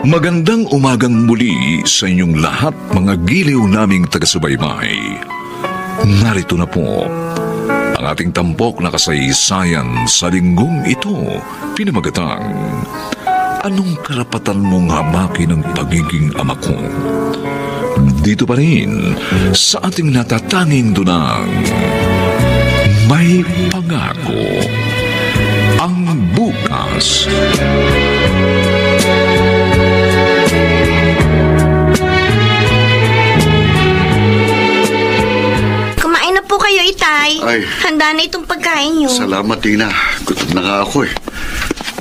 Magandang umagang muli sa inyong lahat, mga giliw naming taga-subaybay. Narito na po ang ating tampok na kasaysayan sa linggong ito, pinamagatang Anong Karapatan Mong Hamakin ang Pagiging Ama Ko? Dito pa rin sa ating natatanging dunang May Pangako, ang bukas. Kayo, Itay. Ay. Handa na itong pagkain nyo. Salamat, Tina. Gutom na nga ako eh.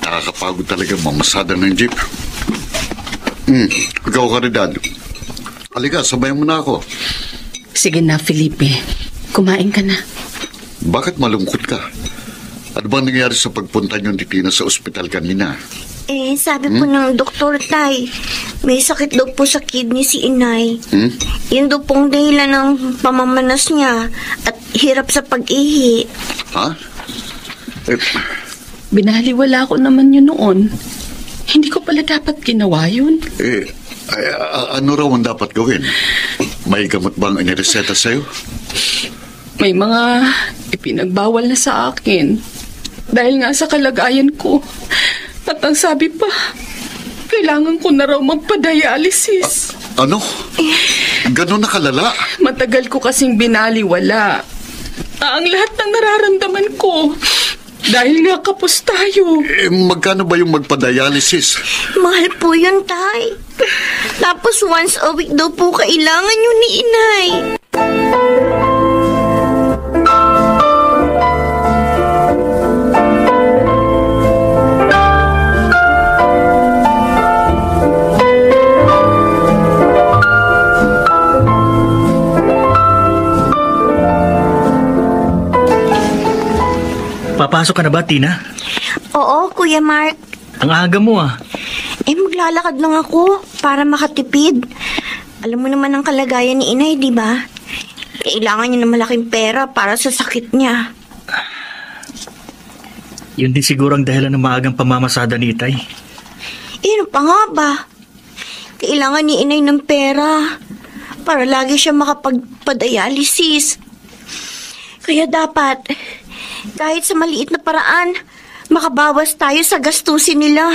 Nakakapagod talaga mamasada ng jeep. Ikaw, Caridad. Halika, sabayan mo na ako. Sige na, Felipe. Kumain ka na. Bakit malungkot ka? Ano bang nangyari sa pagpunta niyo ni Tina sa ospital kanina? Sabi po ng doktor, Tay, may sakit daw po sa kidney si Inay. Yun daw pong dahilan ng pamamanas niya at hirap sa pag-ihi. Ha? Binaliwala ko naman yun noon. Hindi ko pala dapat ginawa yun. Ano raw ang dapat gawin? May gamot bang inireseta sa'yo? May mga ipinagbawal na sa akin. Dahil nga sa kalagayan ko. At ang sabi pa, kailangan ko na raw magpa-dialysis. Ano? Ganon na kalala? Matagal ko kasing binaliwala. Ang lahat ng nararamdaman ko. Dahil nga kapos tayo. Magkano ba yung magpa-dialysis? Mahal po yun, Tay. Tapos once a week daw po kailangan yun ni Inay. Papasok ka na ba, Tina? Oo, Kuya Mark. Ang aga mo ah. Maglalakad lang ako para makatipid. Alam mo naman ang kalagayan ni Inay, di ba? Kailangan niya ng malaking pera para sa sakit niya. Yun din siguro ang dahilan ng maagang pamamasada ni Itay. Ano pa nga ba? Kailangan ni Inay ng pera para lagi siya makapagpa-dialysis. Kaya dapat, kahit sa maliit na paraan, makabawas tayo sa gastusin nila.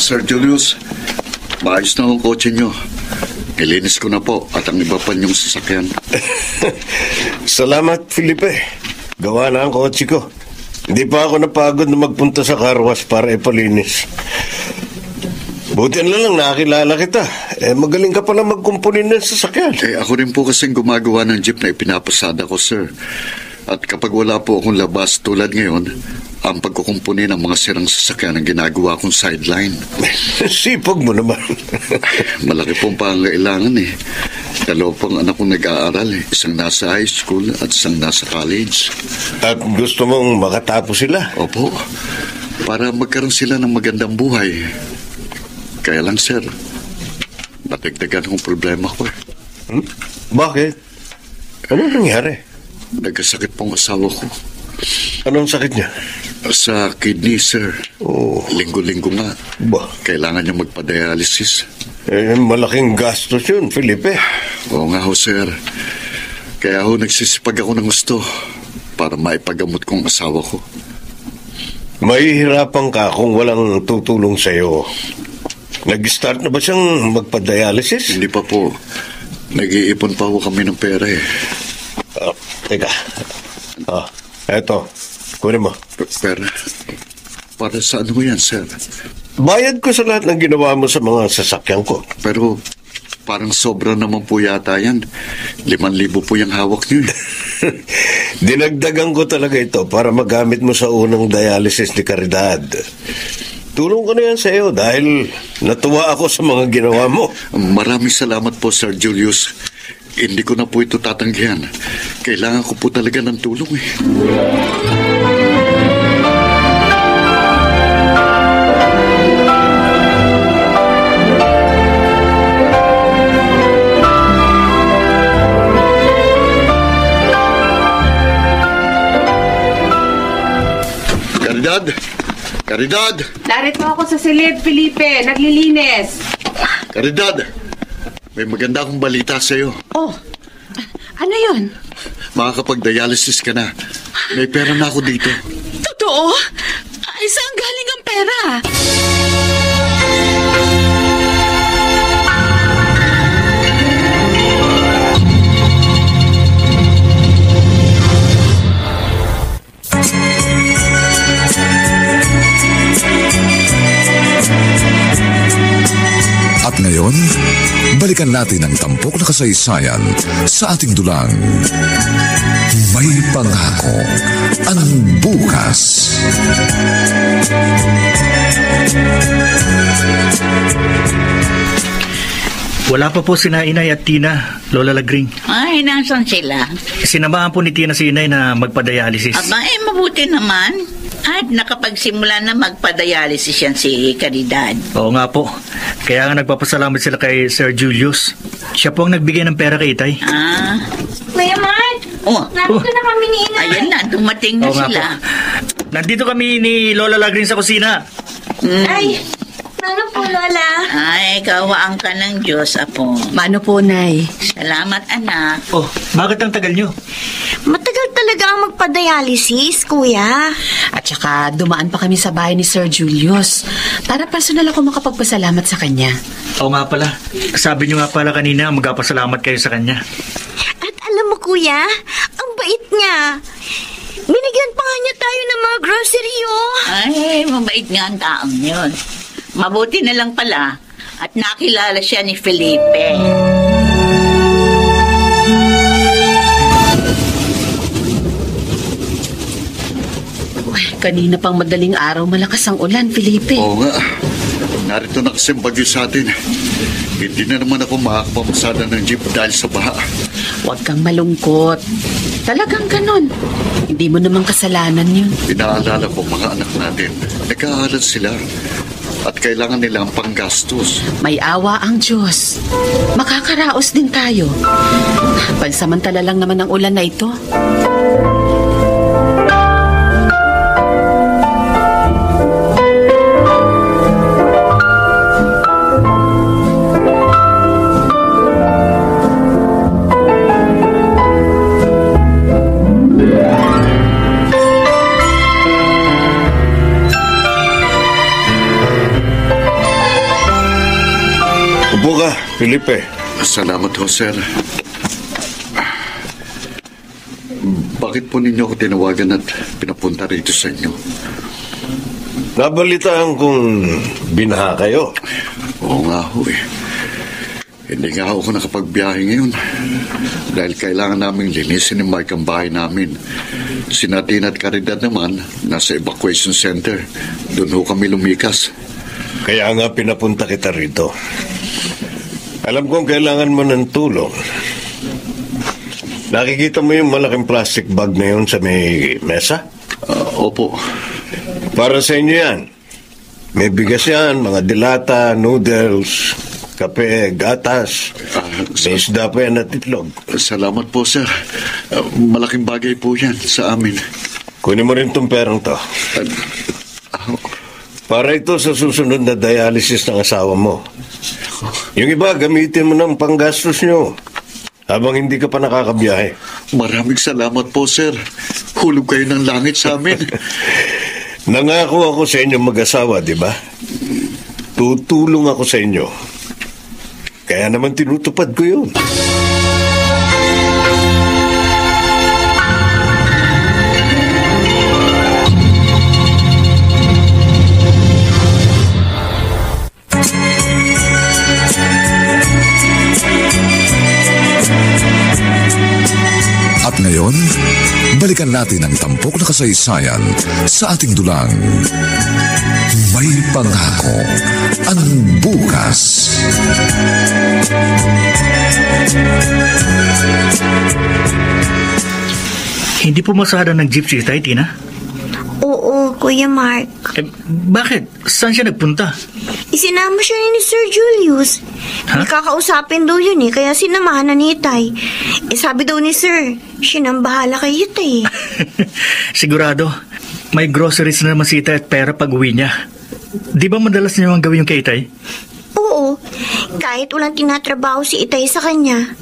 Sir Julius, maayos na ang kotse nyo. Nilinis ko na po at ang iba pa niyong sasakyan. Salamat, Felipe. Gawa na ang kotse ko. Hindi pa ako napagod na magpunta sa car wash para ipalinis. Buti na lang nakakilala kita. Magaling ka pala magkumpunin ng sasakyan. Ako rin po kasing gumagawa ng jeep na ipinapasada ko, sir. At kapag wala po akong labas tulad ngayon, ang pagkukumpuni ng mga sirang sasakyan ang ginagawa kong sideline. Sipag mo naman. Malaki pong pangangailangan eh. Dalawa pang anak kong nag-aaral eh. Isang nasa high school at isang nasa college. At gusto mong makatapos sila? Opo. Para magkaroon sila ng magandang buhay. Kaya lang, sir, natigdagan kong problema ko eh. Bakit? Ano nangyari? Nagkasakit pong asawa ko. Anong sakit niya? Sa kidney, sir. Linggo-linggo nga. Ba? Kailangan niya magpa-dialysis. Malaking gastos yun, Felipe. Oo nga ho, sir. Kaya ho, nagsisipag ako ng gusto para maipagamot kong asawa ko. Mahihirapan ka kung walang tutulong sa'yo. Nag-start na ba siyang magpa-dialysis? Hindi pa po. Nag-iipon pa ho kami ng pera eh. Teka. Eto. Kunin mo. Pera? Para sa ano yan, sir? Bayad ko sa lahat ng ginawa mo sa mga sasakyan ko. Pero parang sobra naman po yata yan. 5,000 po yung hawak niyo. Dinagdagan ko talaga ito para magamit mo sa unang dialysis ni Caridad. Tulong ko na yan sa iyo dahil natuwa ako sa mga ginawa mo. Maraming salamat po, Sir Julius. Hindi ko na po ito tatanggihan. Kailangan ko po talaga ng tulong eh. Caridad! Caridad! Narito ako sa silid, Felipe. Naglilinis. Caridad! May maganda akong balita sa'yo. Oh, ano yun? Makakapag-dialysis ka na. May pera na ako dito. Totoo? Ay, saan galing ang pera? At ngayon, balikan natin ang tampok na kasaysayan sa ating dulang. May pangako ang bukas. Wala pa po sina Inay at Tina, Lola Lagring. Ay, nasan sila? Sinamahan po ni Tina si Inay na magpa-dialysis. Aba, mabuti naman. At nakapagsimula na magpa-dialysis yan si Caridad. Oo nga po. Kaya nga nagpapasalamat sila kay Sir Julius. Siya po ang nagbigay ng pera kay Itay. Ah, Kuya Mart, oh, narito na kami ni Inay. ayan na, dumating na Oo nga sila. po. Nandito kami ni Lola Lagring sa kusina. Ay, ano po, Lola? Ay, kawaan ka ng Diyos, apo. Mano po, Nay? Salamat, anak. Oh, bakit ang tagal nyo? Matagal talaga ang magpa-dialysis, Kuya. At saka dumaan pa kami sa bahay ni Sir Julius para personal ako makapagpasalamat sa kanya. Oo nga pala. Sabi nyo nga pala kanina magpapasalamat kayo sa kanya. At alam mo, Kuya, ang bait niya. Binigyan pa nga niya tayo ng mga grocery, oh. Ay, mabait nga ang taong yun. Mabuti na lang pala at nakilala siya ni Felipe. Kanina pang madaling araw, malakas ang ulan, Felipe. Oo nga. Narito na kasi ang bagyo sa atin. Hindi na naman ako makakapamasada ng jeep dahil sa baha. Huwag kang malungkot. Talagang ganon. Hindi mo naman kasalanan yun. Pinaalala ko mga anak natin. Nag-aaral sila. At kailangan nila ang panggastos. May awa ang Diyos. Makakaraos din tayo. Pansamantala lang naman ang ulan na ito. Upo ka, Felipe. Salamat ho, sir. Bakit po ninyo ako tinawagan at pinapunta rito sa inyo? Nabalitaan kong binaha kayo. Oo nga ho eh. Hindi nga ako nakapagbiyahe ngayon. Dahil kailangan naming linisin ni Mike ang bahay namin. Si Natina at Caridad naman, nasa evacuation center. Doon ho kami lumikas. Kaya nga pinapunta kita rito. Alam kong kailangan mo ng tulong. Nakikita mo yung malaking plastic bag na yun sa may mesa? Opo. Para sa inyo yan. May bigas yan, mga dilata, noodles, kape, gatas. May isda pa yan at itlog. Salamat po, sir. Malaking bagay po yan sa amin. Kunin mo rin tong perang to. Para ito sa susunod na dialysis ng asawa mo. Yung iba, gamitin mo ng panggastos nyo habang hindi ka pa nakakabiyahe. Maraming salamat po, sir. Hulog kayo ng langit sa amin. Nangako ako sa inyo mag-asawa, di ba? Tutulong ako sa inyo. Kaya naman tinutupad ko yun. At ngayon, balikan natin ang tampok na kasaysayan sa ating dulang. May pangako ang bukas. Hindi pumasada ng jeep si Itay, Tina? Oo, Kuya Mark. Bakit? Saan siya nagpunta? Isinama siya ni Sir Julius. Ha? May kakausapin daw yun kaya sinamahan na ni Itay. Sabi daw ni Sir, siya nang bahala kay Itay. Sigurado, may groceries na naman si Itay at pera pag uwi niya. Di ba madalas niya ang gawin yung kay Itay? Oo, kahit walang tinatrabaho si Itay sa kanya.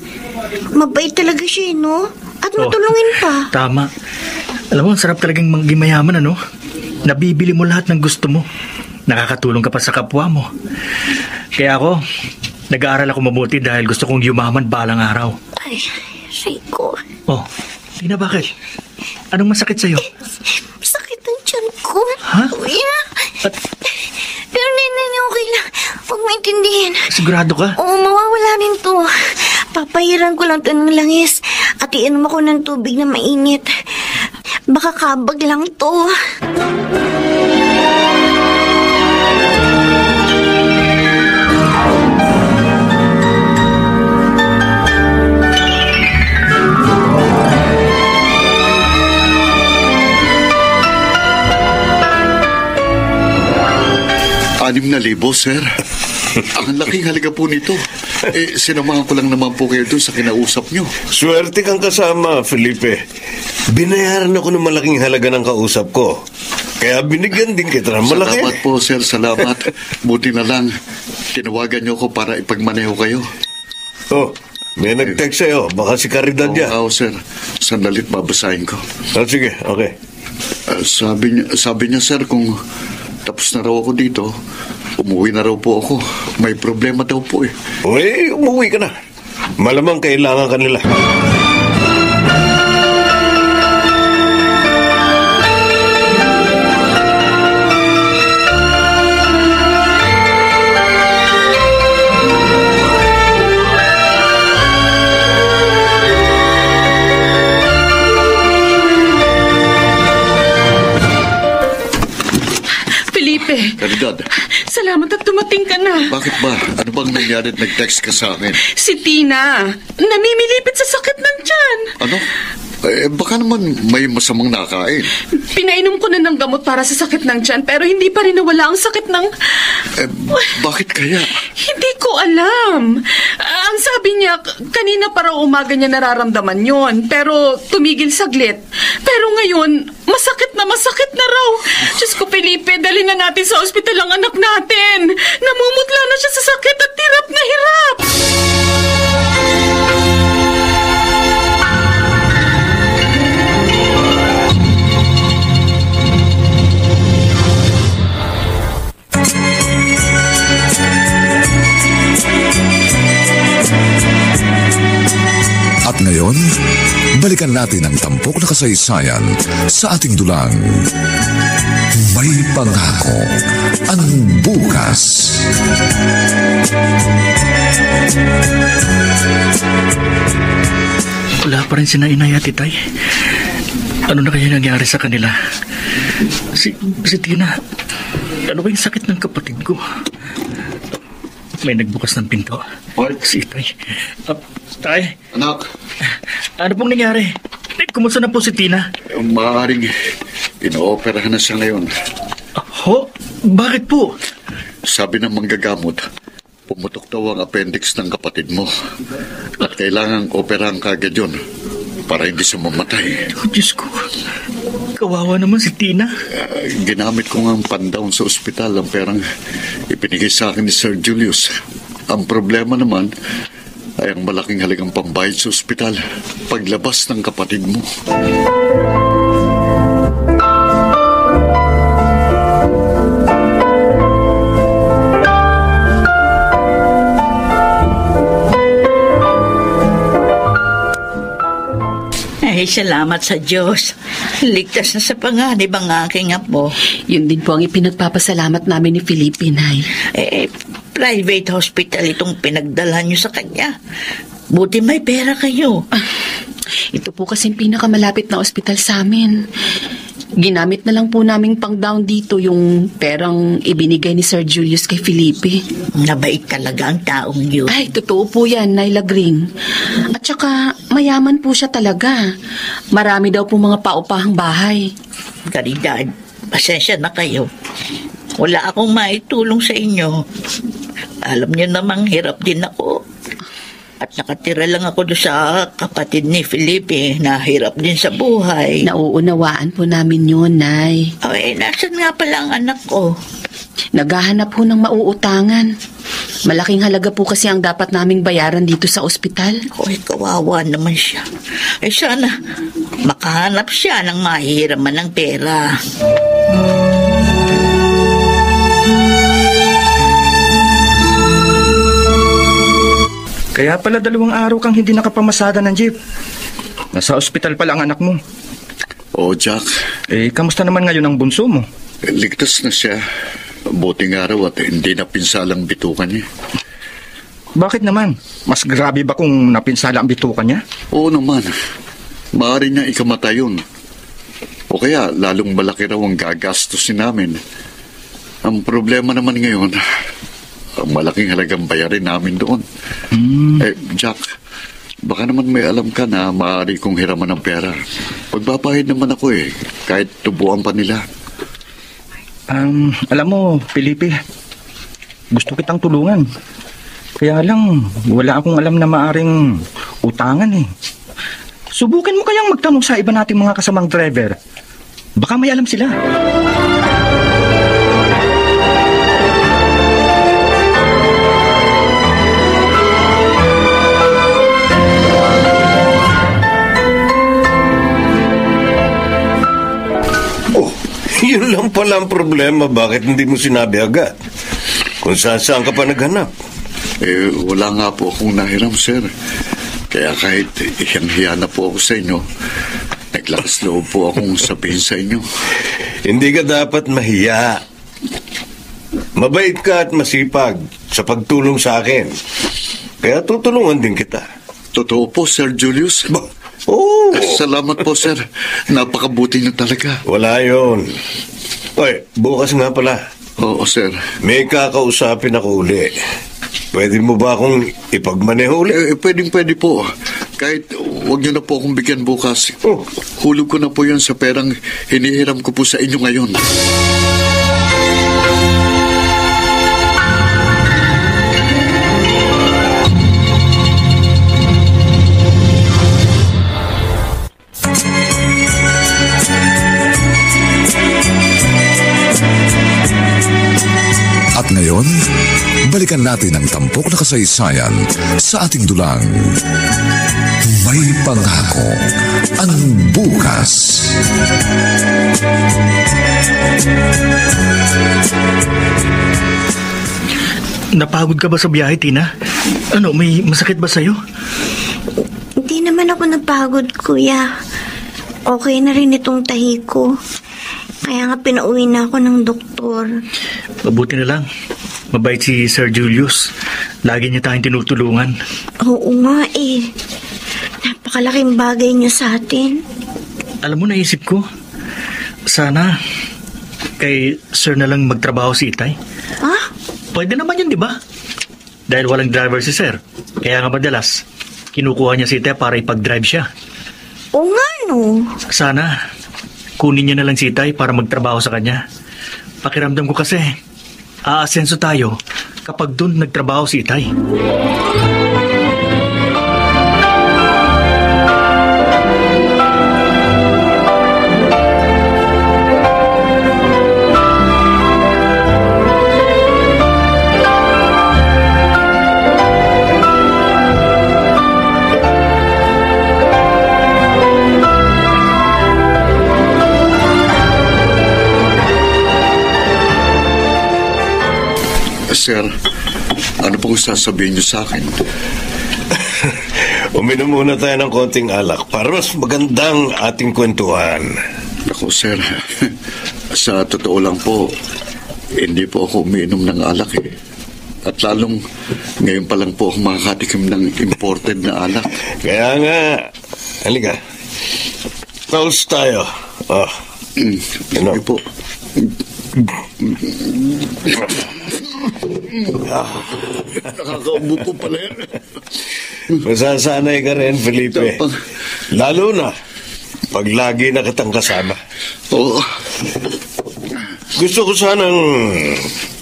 Mabait talaga siya, no? At matulungin pa. Tama. Alam mo, ang sarap talagang maging mayaman, ano? Nabibili mo lahat ng gusto mo. Nakakatulong ka pa sa kapwa mo. Kaya ako, nag-aaral ako mabuti dahil gusto kong yumaman balang araw. Ay, Rico. Oh, Tina, bakit? Anong masakit sa'yo? Sakit ang tiyan ko. Ha? Kuya. At Pero okay lang. Huwag maintindihan. sigurado ka? Oo, mawawala rin to. Papahiran ko lang to ng langis at iinom ako ng tubig na mainit. Baka kabag lang to. ₱6,000, sir. Ang laking halaga po nito. Sinamahan ko lang naman po kayo dun sa kinausap nyo. Swerte kang kasama, Felipe. Binayaran ako ng malaking halaga ng kausap ko. Kaya binigyan din kita ng malaki. Salamat po, sir. Salamat. Buti na lang, tinawagan nyo ko para ipagmaneho kayo. Oh, may nag-text sa'yo. Baka si Caridad niya. Oo, sir. Sandalit babasahin ko. Sige, okay. Sabi niya, sir, kung tapos na raw ako dito, umuwi na raw po ako. May problema daw po eh. Uy, umuwi ka na. Malamang kailangan ka nila. Caridad, Salamat at dumating ka na. bakit ba? Ano bang nangyari at nag-text ka sa akin? Si Tina, namimilipit sa sakit ng tiyan. Ano? Baka naman may masamang nakain. Pinainom ko na ng gamot para sa sakit ng tiyan pero hindi pa rin nawala ang sakit ng... Bakit kaya? Hindi ko alam. Ang sabi niya, kanina para umaga niya nararamdaman yon pero tumigil saglit. Pero ngayon, masakit na raw. Diyos ko, Felipe, dali na natin sa ospital ang anak natin. Namumutla na siya sa sakit at hirap na hirap. At ngayon, balikan natin ang tampok na kasaysayan sa ating dulang. May pangako ang bukas. Wala pa rin sina Inay at Itay. Ano na kaya nangyari sa kanila? Si Tina, ano ba yung sakit ng kapatid ko? May nagbukas ng pinto. Si Itay. Tay? Anak? Ano pong nangyari? Kumusta na po si Tina? Maaaring inooperahan na siya ngayon. Ho? Bakit po? Sabi ng manggagamot, pumutok daw ang appendix ng kapatid mo. At kailangang operahan kagad yun para hindi siya mamatay. Oh, Diyos ko. Kawawa naman si Tina. Ginamit ko nga ang pandown sa ospital ang perang ipinigay sa akin ni Sir Julius. Ang problema naman ay ang malaking halagang pambayad sa ospital paglabas ng kapatid mo. Ay, salamat sa Diyos. Ligtas na sa panganib ang aking apo. Yun din po ang ipinagpapasalamat namin ni Felipe, Nay. Private hospital itong pinagdalhan niyo sa kanya. Buti may pera kayo. Ito po kasing pinakamalapit na ospital sa amin. Ginamit na lang po naming pang-down dito yung perang ibinigay ni Sir Julius kay Felipe. Nabait talaga ang taong yun. Ay, totoo po yan, Naila Green. At saka, mayaman po siya talaga. Marami daw po mga paupahang bahay. Caridad, pasensya na kayo. Wala akong maitulong sa inyo. Alam niyo namang hirap din ako. At nakatira lang ako doon sa kapatid ni Felipe na hirap din sa buhay. Nauunawaan po namin yun, Nay. Ay, nasan nga pala ang anak ko? Naghahanap po ng mauutangan. Malaking halaga po kasi ang dapat naming bayaran dito sa ospital. Ay, kawawa naman siya. Ay, sana makahanap siya ng mahihiraman ng pera. Kaya pala 2 araw kang hindi nakapamasada ng jeep. Nasa ospital pala ang anak mo. Oh, Jack. Kamusta naman ngayon ang bunso mo? Ligtas na siya. Buting araw at hindi napinsalang bitukan niya. Bakit naman? Mas grabe ba kung napinsala ang bitukan niya? Oo naman. Maaari niya ikamatay yun. O kaya lalong malaki raw ang gagastusin namin. Ang problema naman ngayon, ang malaking halagang bayarin namin doon. Jack, baka naman may alam ka na maaari kong hiraman ng pera. Pagbabayad naman ako kahit tubuan pa nila. Alam mo, Felipe, gusto kitang tulungan. Kaya lang, wala akong alam na maaring utangan Subukan mo kayang magtanong sa iba nating mga kasamang driver. Baka may alam sila. Yun lang pala ang problema. Bakit hindi mo sinabi agad? Kung saan ka pa naghanap? Wala nga po akong nahiram, sir. Kaya kahit hiyang-hiya na po ako sa inyo, naglakas loob po akong sabihin sa inyo. Hindi ka dapat mahiya. Mabait ka at masipag sa pagtulong sa akin. Kaya tutulungan din kita. Totoo po, Sir Julius. Oo. Salamat po, sir. Napakabuti niyo talaga. Wala yun. Oy, bukas nga pala. Oo, sir. May kakausapin ako uli. Pwede mo ba akong ipagmaneho uli? Pwede po. Kahit huwag niyo na po akong bigyan bukas. Hulog ko na po yun sa perang hinihiram ko po sa inyo ngayon. At ngayon, balikan natin ang tampok na kasaysayan sa ating dulang. May pangako ang bukas. Napagod ka ba sa biyahe, Tina? May masakit ba sa'yo? Hindi naman ako napagod, kuya. Okay na rin itong tahi ko. Kaya nga pinauwi na ako ng doktor. Mabuti na lang. Mabait si Sir Julius. Lagi niya tayong tinutulungan. Oo nga Napakalaking bagay niya sa atin. Alam mo, naisip ko, sana kay Sir na lang magtrabaho si Itay. Ha? Pwede naman yun, di ba? Dahil walang driver si Sir. Kaya nga madalas, kinukuha niya si Itay para ipag-drive siya. Oo nga, no. Sana kunin niya na lang si Itay para magtrabaho sa kanya. Pakiramdam ko kasi, aasenso tayo kapag doon nagtrabaho si Itay. Sir, ano pong sasabihin niyo sa akin? Uminom muna tayo ng konting alak para mas magandang ating kwentuhan. Ako, sir, sa totoo lang po, hindi po ako umiinom ng alak At lalong ngayon pa lang po ako makakatikim ng imported na alak. Kaya nga, halika. Toast tayo. Sige po. Nakakaubo po pala yan. Masasanay ka rin, Felipe. Lalo na, pag lagi na kitang kasama. Oo. Gusto ko sanang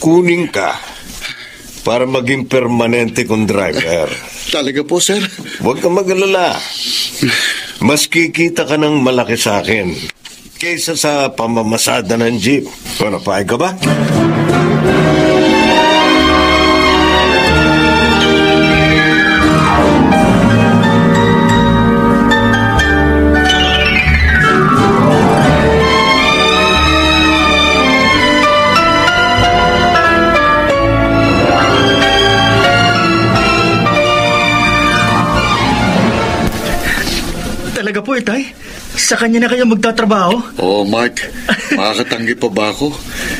kunin ka para maging permanente kong driver. Talaga po, sir? Huwag kang mag-alala. Mas kikita ka ng malaki sa akin kaysa sa pamamasada ng jeep. Ano, pahay ka ba? Talaga po, Itay? Sa kanya na kayo magtatrabaho? Oo, Mark. Makakatanggi pa ba ako?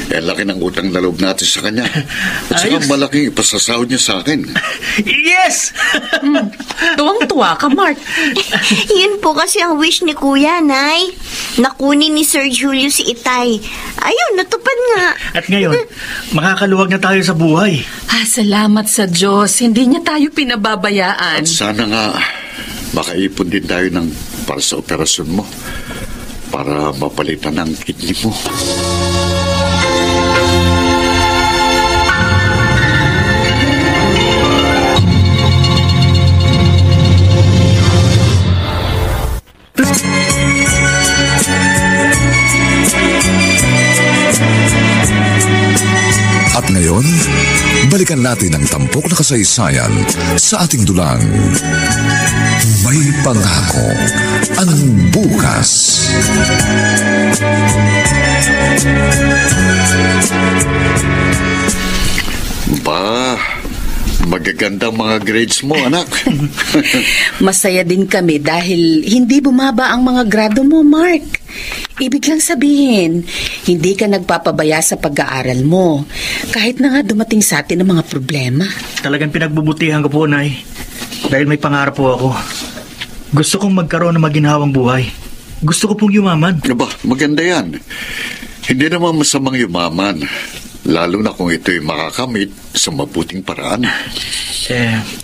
Laki ng utang na loob natin sa kanya. At saka Ayos. malaking ipasasahod niya sa akin. Yes! Tuwang-tuwa ka, Mark. Yun po kasi ang wish ni Kuya, Nay. Nakunin ni Sir Julio si Itay. Ayun, natupad nga. At ngayon, makakaluwag na tayo sa buhay. Salamat sa Diyos. Hindi niya tayo pinababayaan. At sana nga makaipon din tayo para sa operasyon mo. Para mapalitan ang kidney mo. At ngayon, balikan natin ang tampok na kasaysayan sa ating dulang. May pangako ang bukas. Ba, magagandang mga grades mo, anak. Masaya din kami dahil hindi bumaba ang mga grado mo, Mark. Ibig lang sabihin, hindi ka nagpapabaya sa pag-aaral mo. Kahit na nga dumating sa atin ang mga problema. Talagang pinagbubutihan ko po, Nay. Dahil may pangarap po ako. Gusto kong magkaroon ng maginhawang buhay. Gusto ko pong yumaman. Aba, maganda yan. Hindi naman masamang yumaman. Lalo na kung ito'y makakamit sa mabuting paraan.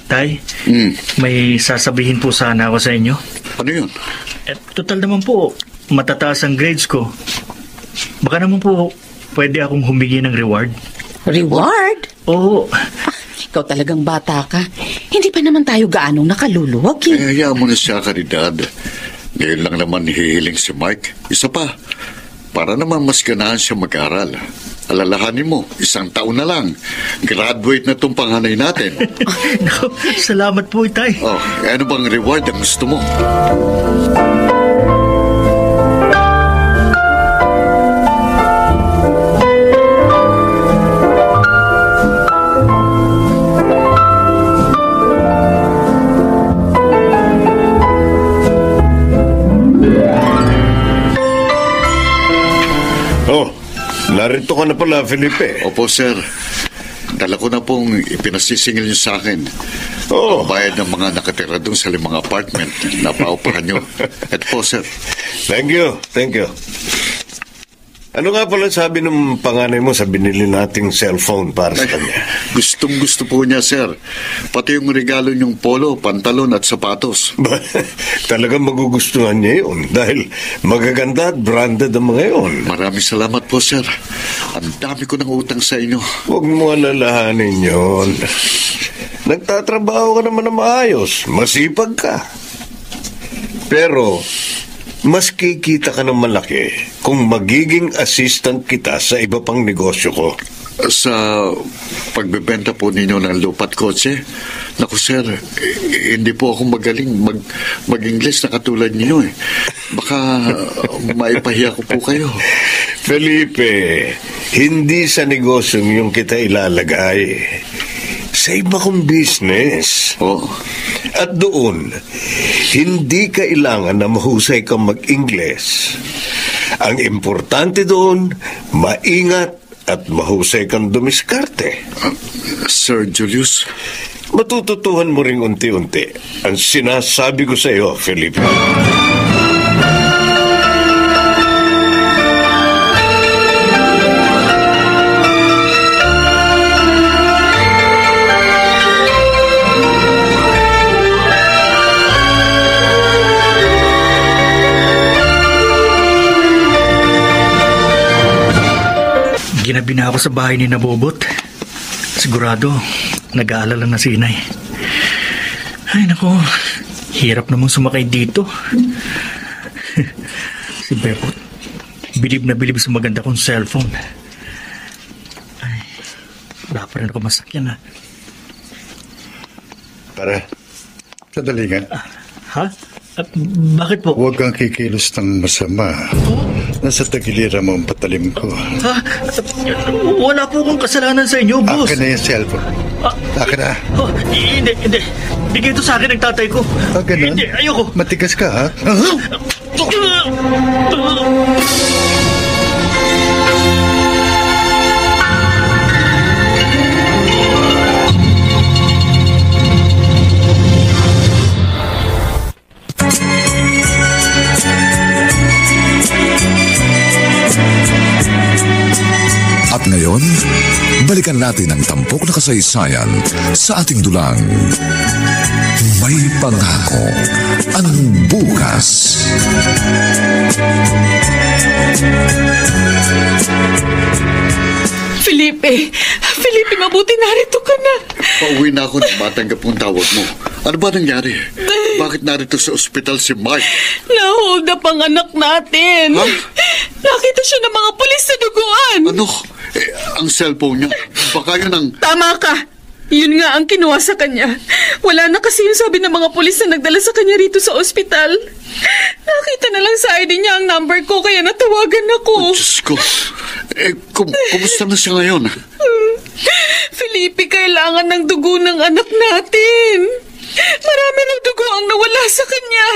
Tay, may sasabihin po sana ako sa inyo. Ano yun? Total naman po, matataas ang grades ko. Baka naman po, pwede akong humingi ng reward. Reward? Oo. Ikaw talagang bata ka. Hindi pa naman tayo gaanong nakaluluwag eh. Hayaan mo na siya, Caridad. Ngayon lang naman hihiling si Mike. Isa pa, para naman mas ganahan siya mag-aral. Alalahanin mo, 1 taon na lang. Graduate na itong panganay natin. Naku, salamat po, Itay. Oh, ano bang reward ang gusto mo? Narito ka na pala, Felipe. Opo, sir. Dala ko na pong ipinasisingil niyo sa akin. Oo. Bayad ng mga nakatira doon sa 5 apartment na paupahan niyo. Ito po, sir. Thank you. Ano nga pala sabi ng panganay mo sa binili nating cellphone para sa kanya? Gustong-gusto po niya, sir. Pati yung regalo niyong polo, pantalon at sapatos. Talagang magugustuhan niya yun dahil magaganda at branded ang mga yun. Maraming salamat po, sir. Ang dami ko ng utang sa inyo. Huwag mo alalahanin yun. Nagtatrabaho ka naman na maayos. Masipag ka. Pero mas kikita ka ng malaki kung magiging assistant kita sa iba pang negosyo ko. Sa pagbebenta po ninyo ng lupa at kotse, naku sir, hindi po ako magaling mag-English na katulad niyo eh. Baka maipahiya ko po kayo. Felipe, hindi sa negosyo yung kita ilalagay. Sa iba kong business. Oh. At doon, hindi kailangan na mahusay kang mag-Ingles. Ang importante doon, maingat at mahusay kang dumiskarte. Sir Julius? Matututuhan mo ring unti-unti ang sinasabi ko sa iyo, Felipe. Nagtabi na ako sa bahay ni Nabobot. Sigurado, nag-aalala na si Inay. Ay, naku. Hirap namang sumakay dito. Si Bebot, bilib na bilib sa maganda kong cellphone. Ay, wala pa rin ako masakyan, ha? Pare, sadali nga. Ha? At bakit po? Huwag kang kikilos ng masama. Nasa tagiliran mo ang patalim ko. Ha? Wala po akong kasalanan sa inyo, boss. Akin na yung cellphone. Akin na. Oh, hindi. Bigay ito sa akin ng tatay ko. Ganun? Hindi, ayoko. Matigas ka, ha? At ngayon, balikan natin ang tampok na kasaysayan sa ating dulang. May pangako ang bukas. Felipe, mabuti narito ka na. Pauwi na ako nang matanggap ang tawag mo. Ano ba nangyari? Bakit narito sa ospital si Mark? Na-hold up ang anak natin. Ha? Nakita siya ng mga pulis sa duguan. Ano? Ang cellphone niya. Baka yun ang... Tama ka. Yun nga ang kinuha sa kanya. Wala na kasi yung sabi ng mga pulis na nagdala sa kanya rito sa ospital. Nakita na lang sa ID niya ang number ko kaya natawagan ako. Diyos ko. Kumusta na siya ngayon? Felipe, kailangan ng dugo ng anak natin. Marami ng dugo ang nawala sa kanya.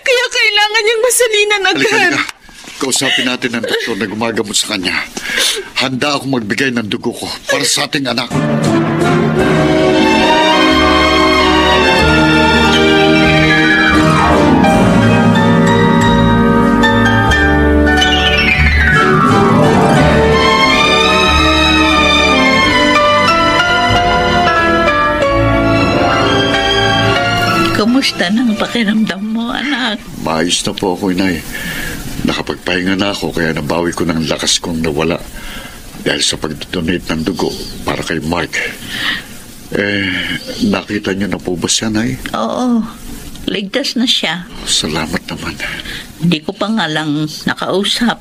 Kaya kailangan niyang masalinan agad. Halika. Kausapin natin ang doktor na gumagamot sa kanya. Handa ako magbigay ng dugo ko para sa ating anak. Kumusta nang pakiramdam mo, anak? Maayos na po ako, Inay. Nakapagpahinga na ako kaya nabawi ko ng lakas kong nawala dahil sa pag-donate ng dugo para kay Mark. Nakita niyo na po ba siya, Nay? Oo, ligtas na siya. Salamat naman. Hindi ko pa nga lang nakausap.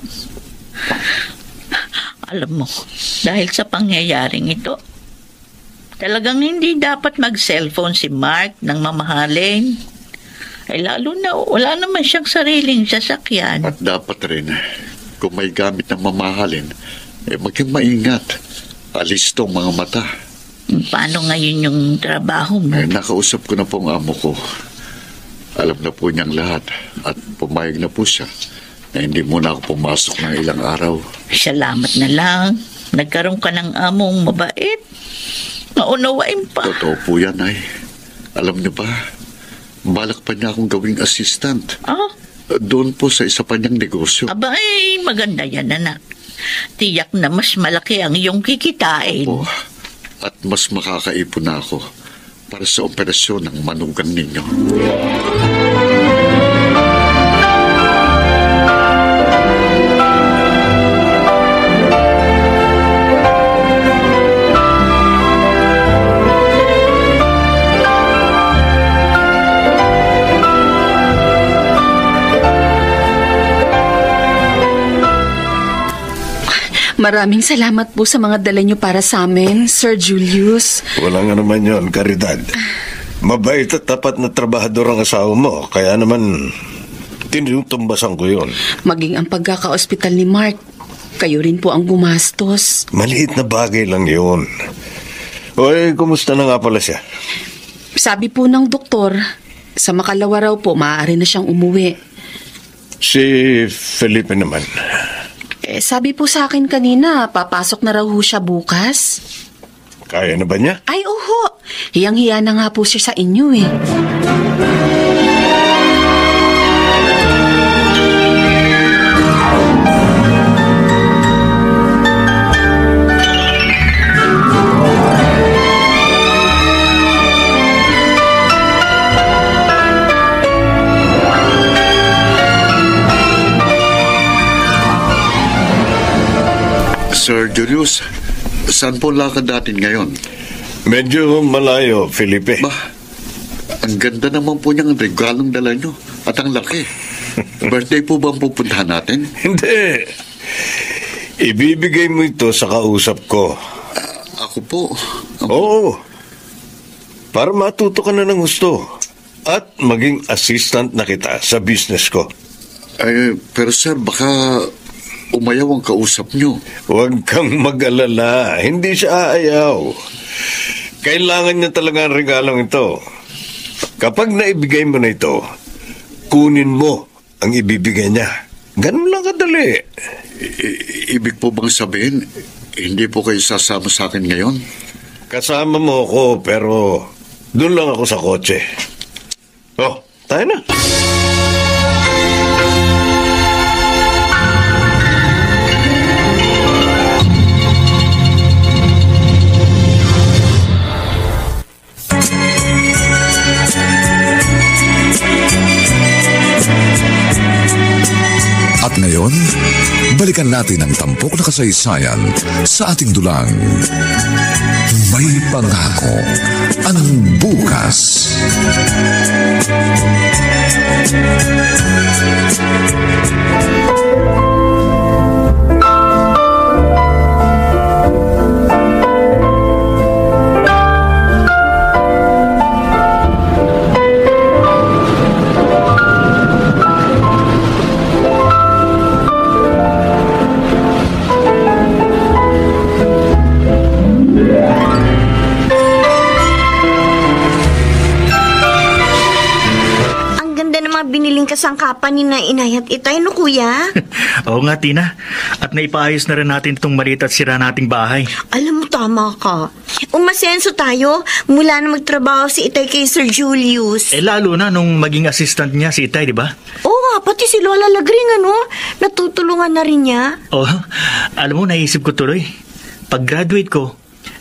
Alam mo, dahil sa pangyayaring ito, talagang hindi dapat mag-cellphone si Mark ng mamahalin. Lalo na wala naman siyang sariling sasakyan. At dapat rin, kung may gamit ng mamahalin, maging maingat. Alis tong mga mata. Paano ngayon yung trabaho mo? Nakausap ko na po ang amo ko. Alam na po niyang lahat at pumayag na po siya na hindi muna ako pumasok ng ilang araw. Salamat na lang. Nagkaroon ka ng among mabait. Maunawain pa. Totoo po yan, ay. Alam niyo ba, balak pa niya akong gawing assistant. Doon po sa isa pa niyang negosyo. Abay, maganda yan, anak. Tiyak na mas malaki ang iyong kikitain. Opo. At mas makakaipon na ako para sa operasyon ng manugang ninyo. Maraming salamat po sa mga dala niyo para sa amin, Sir Julius. Walang ano man yun, Caridad. Mabait at tapat na trabahador ang asawa mo. Kaya naman, tinutumbasan ko yun. Maging ang pagkaka-ospital ni Mark, kayo rin po ang gumastos. Maliit na bagay lang yun. Oy, kumusta na nga pala siya? Sabi po ng doktor, sa makalawa raw po, maaari na siyang umuwi. Si Felipe naman. Sabi po sa akin kanina, papasok na raw ho siya bukas. Kaya na ba niya? Ay, oho. Hiyang-hiya na nga po siya sa inyo eh. Sir Julius, Saan po lakad natin ngayon? Medyo malayo, Felipe. Ang ganda naman po niyang regalong dala niyo. At ang laki. Birthday po ba ang pupuntahan natin? Hindi. Ibibigay mo ito sa kausap ko. Ako po? Oo. Para matuto ka na ng gusto. At maging assistant na kita sa business ko. Pero sir, baka umayaw ang kausap niyo. Huwag kang mag-alala. Hindi siya aayaw. Kailangan niya talaga ang regalong ito. Kapag naibigay mo na ito, kunin mo ang ibibigay niya. Ganun lang kadali. Ibig po bang sabihin, hindi po kayo sasama sa akin ngayon? Kasama mo ako, pero doon lang ako sa kotse. Oh, tayo na. At ngayon, balikan natin ang tampok na kasaysayan sa ating dulang. May pangako ang bukas. Biniling kasangkapan ni na inay at itay, no kuya? Oo nga, Tina. At naipaayos na rin natin itong maliit at sira nating bahay. Alam mo, tama ka. Umasenso tayo mula na magtrabaho si itay kay Sir Julius. Lalo na nung maging assistant niya si Itay, di ba? Oo nga, pati si Lola Lagring, natutulungan na rin niya. Oh, alam mo, naisip ko tuloy. Pag-graduate ko,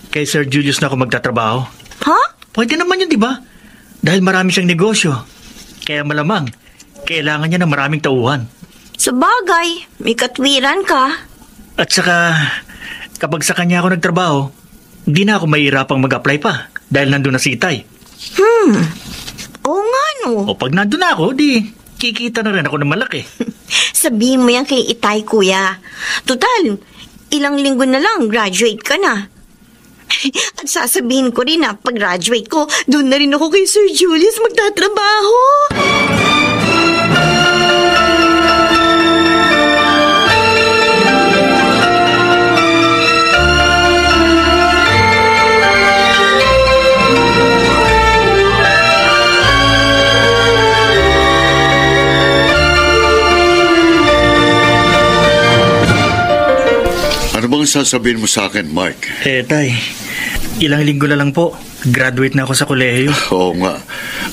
kay Sir Julius na ako magtatrabaho. Ha? Pwede naman yun, di ba? Dahil marami siyang negosyo. Kaya malamang, kailangan niya ng maraming tauhan. Sa bagay, may katwiran ka. At saka, kapag sa kanya ako nagtrabaho, hindi na ako mahirapang mag-apply pa dahil nandun na si Itay. Oo nga, no. O pag nandun na ako, di kikita na rin ako ng malaki. Sabihin mo yan kay Itay, kuya. Total, ilang linggo na lang, graduate ka na. At sasabihin ko rin na pag-graduate ko, doon na rin ako kay Sir Julius magtatrabaho. Ano bang sasabihin mo sa akin, Mike? Tay, ilang linggo na lang po. Graduate na ako sa kolehiyo. Oo nga.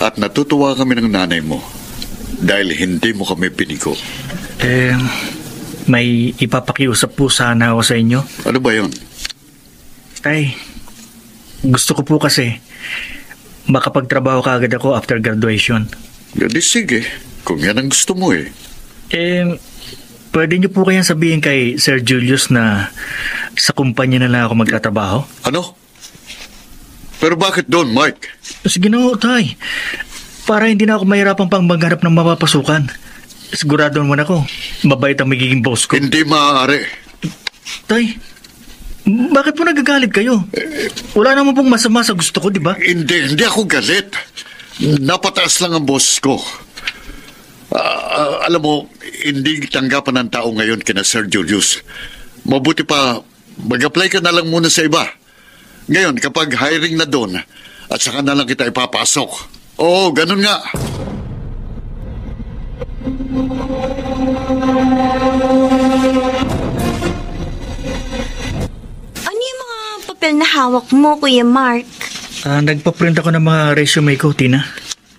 At natutuwa kami ng nanay mo dahil hindi mo kami pinigo. May ipapakiusap po sana ako sa inyo. Ano ba yun? Tay, gusto ko po kasi makapagtrabaho kaagad ako after graduation. Di sige, kung yan ang gusto mo Pwede niyo po kayang sabihin kay Sir Julius na sa kumpanya na lang ako magtatrabaho? Ano? Pero bakit doon, Mike? Sige na, Tay. Para hindi na ako mahirapan pang maghanap ng mapapasukan. Sigurado naman ako, mabait ang magiging boss ko. Hindi maaari. Tay, bakit po nagagalit kayo? Wala naman pong masama sa gusto ko, di ba? Hindi ako galit. Napataas lang ang boss ko. Alam mo, hindi tanggapan ng tao ngayon kina Sir Julius. Mabuti pa, mag-apply ka na lang muna sa iba. Ngayon, kapag hiring na doon, at saka na lang kita ipapasok. Oo, ganun nga. Ano yung mga papel na hawak mo, Kuya Mark? Nagpa-print ako ng mga resume ko, Tina.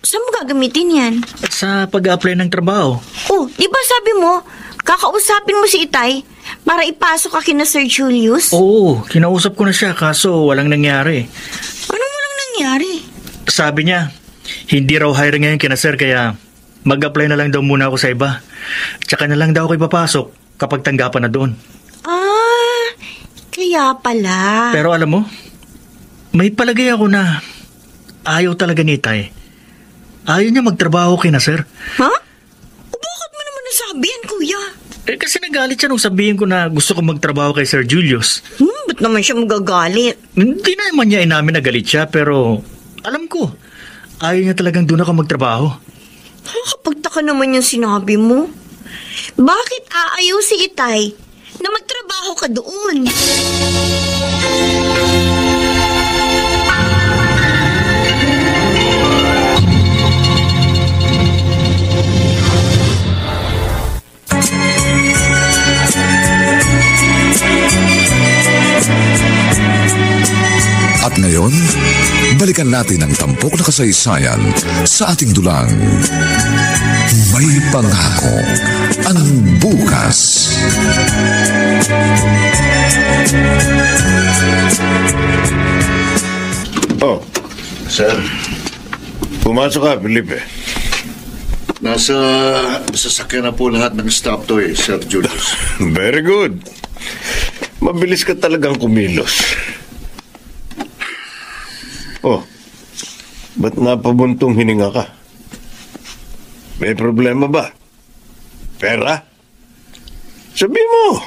Saan mo gagamitin yan? Sa pag-apply ng trabaho. Oh, di ba sabi mo, kakausapin mo si Itay para ipasok ka kina Sir Julius? Oo, kinausap ko na siya kaso walang nangyari. Anong walang nangyari? Sabi niya, hindi raw hiring ngayon kina Sir kaya mag-apply na lang daw muna ako sa iba. Tsaka na lang daw ako ipapasok kapag tanggapan na doon. Kaya kaya pala. Pero alam mo, may palagay ako na ayaw talaga ni Itay. Ayaw niya magtrabaho kina sir. Ha? O bakit mo naman nasabi yan, kuya? Kasi nagalit siya nung sabihin ko na gusto ko magtrabaho kay Sir Julius. Ba't naman siya magagalit? Hindi naman niya inamin na galit siya, pero alam ko, ayaw niya talagang doon ako magtrabaho. Nakakapagtaka naman yung sinabi mo. Bakit aayaw si Itay na magtrabaho ka doon? At ngayon, balikan natin ang tampok na kasaysayan sa ating dulang. May pangako ang bukas. Oh, sir. Pumasok ka, Felipe. Nasa sasakyan na po lahat ng staff to Sir Julius. Very good. Mabilis ka talagang kumilos. Oh, ba't napabuntong hininga ka? May problema ba? Pera? Sabi mo.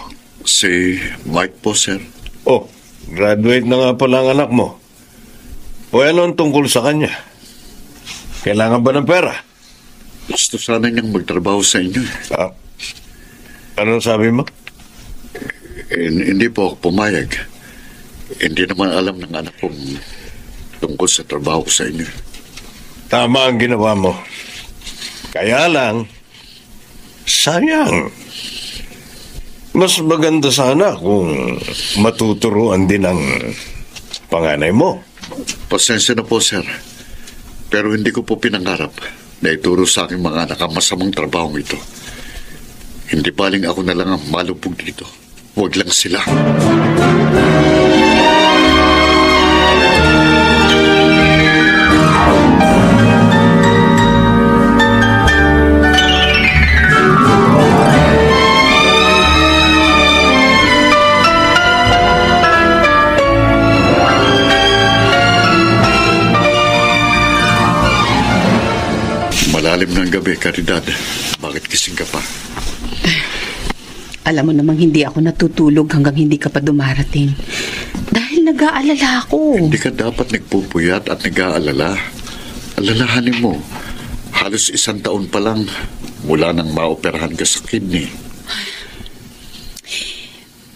Si Mike po, sir. Oh, graduate na nga pala ang anak mo. O ano ang tungkol sa kanya? Kailangan ba ng pera? Gusto sana niyang magtrabaho sa inyo. Ah, anong sabi mo? Hindi po ako pumayag. Hindi naman alam ng anak kong tungkol sa trabaho ko sa inyo. Tama ang ginawa mo. Kaya lang, sayang. Mas maganda sana kung matuturuan din ang panganay mo. Pasensya na po, sir. Pero hindi ko po pinangarap na ituro sa aking mga anak ang masamang trabaho ito. Hindi paling ako na lang ang malupog dito. Huwag lang sila. Malalim ng gabi, Caridad. Bakit gising ka pa? Alam mo namang hindi ako natutulog hanggang hindi ka pa dumarating. Dahil nag-aalala ako. Hindi ka dapat nagpupuyat at nag-aalala. Alalahanin mo, halos 1 taon pa lang mula nang maoperahan ka sa kidney.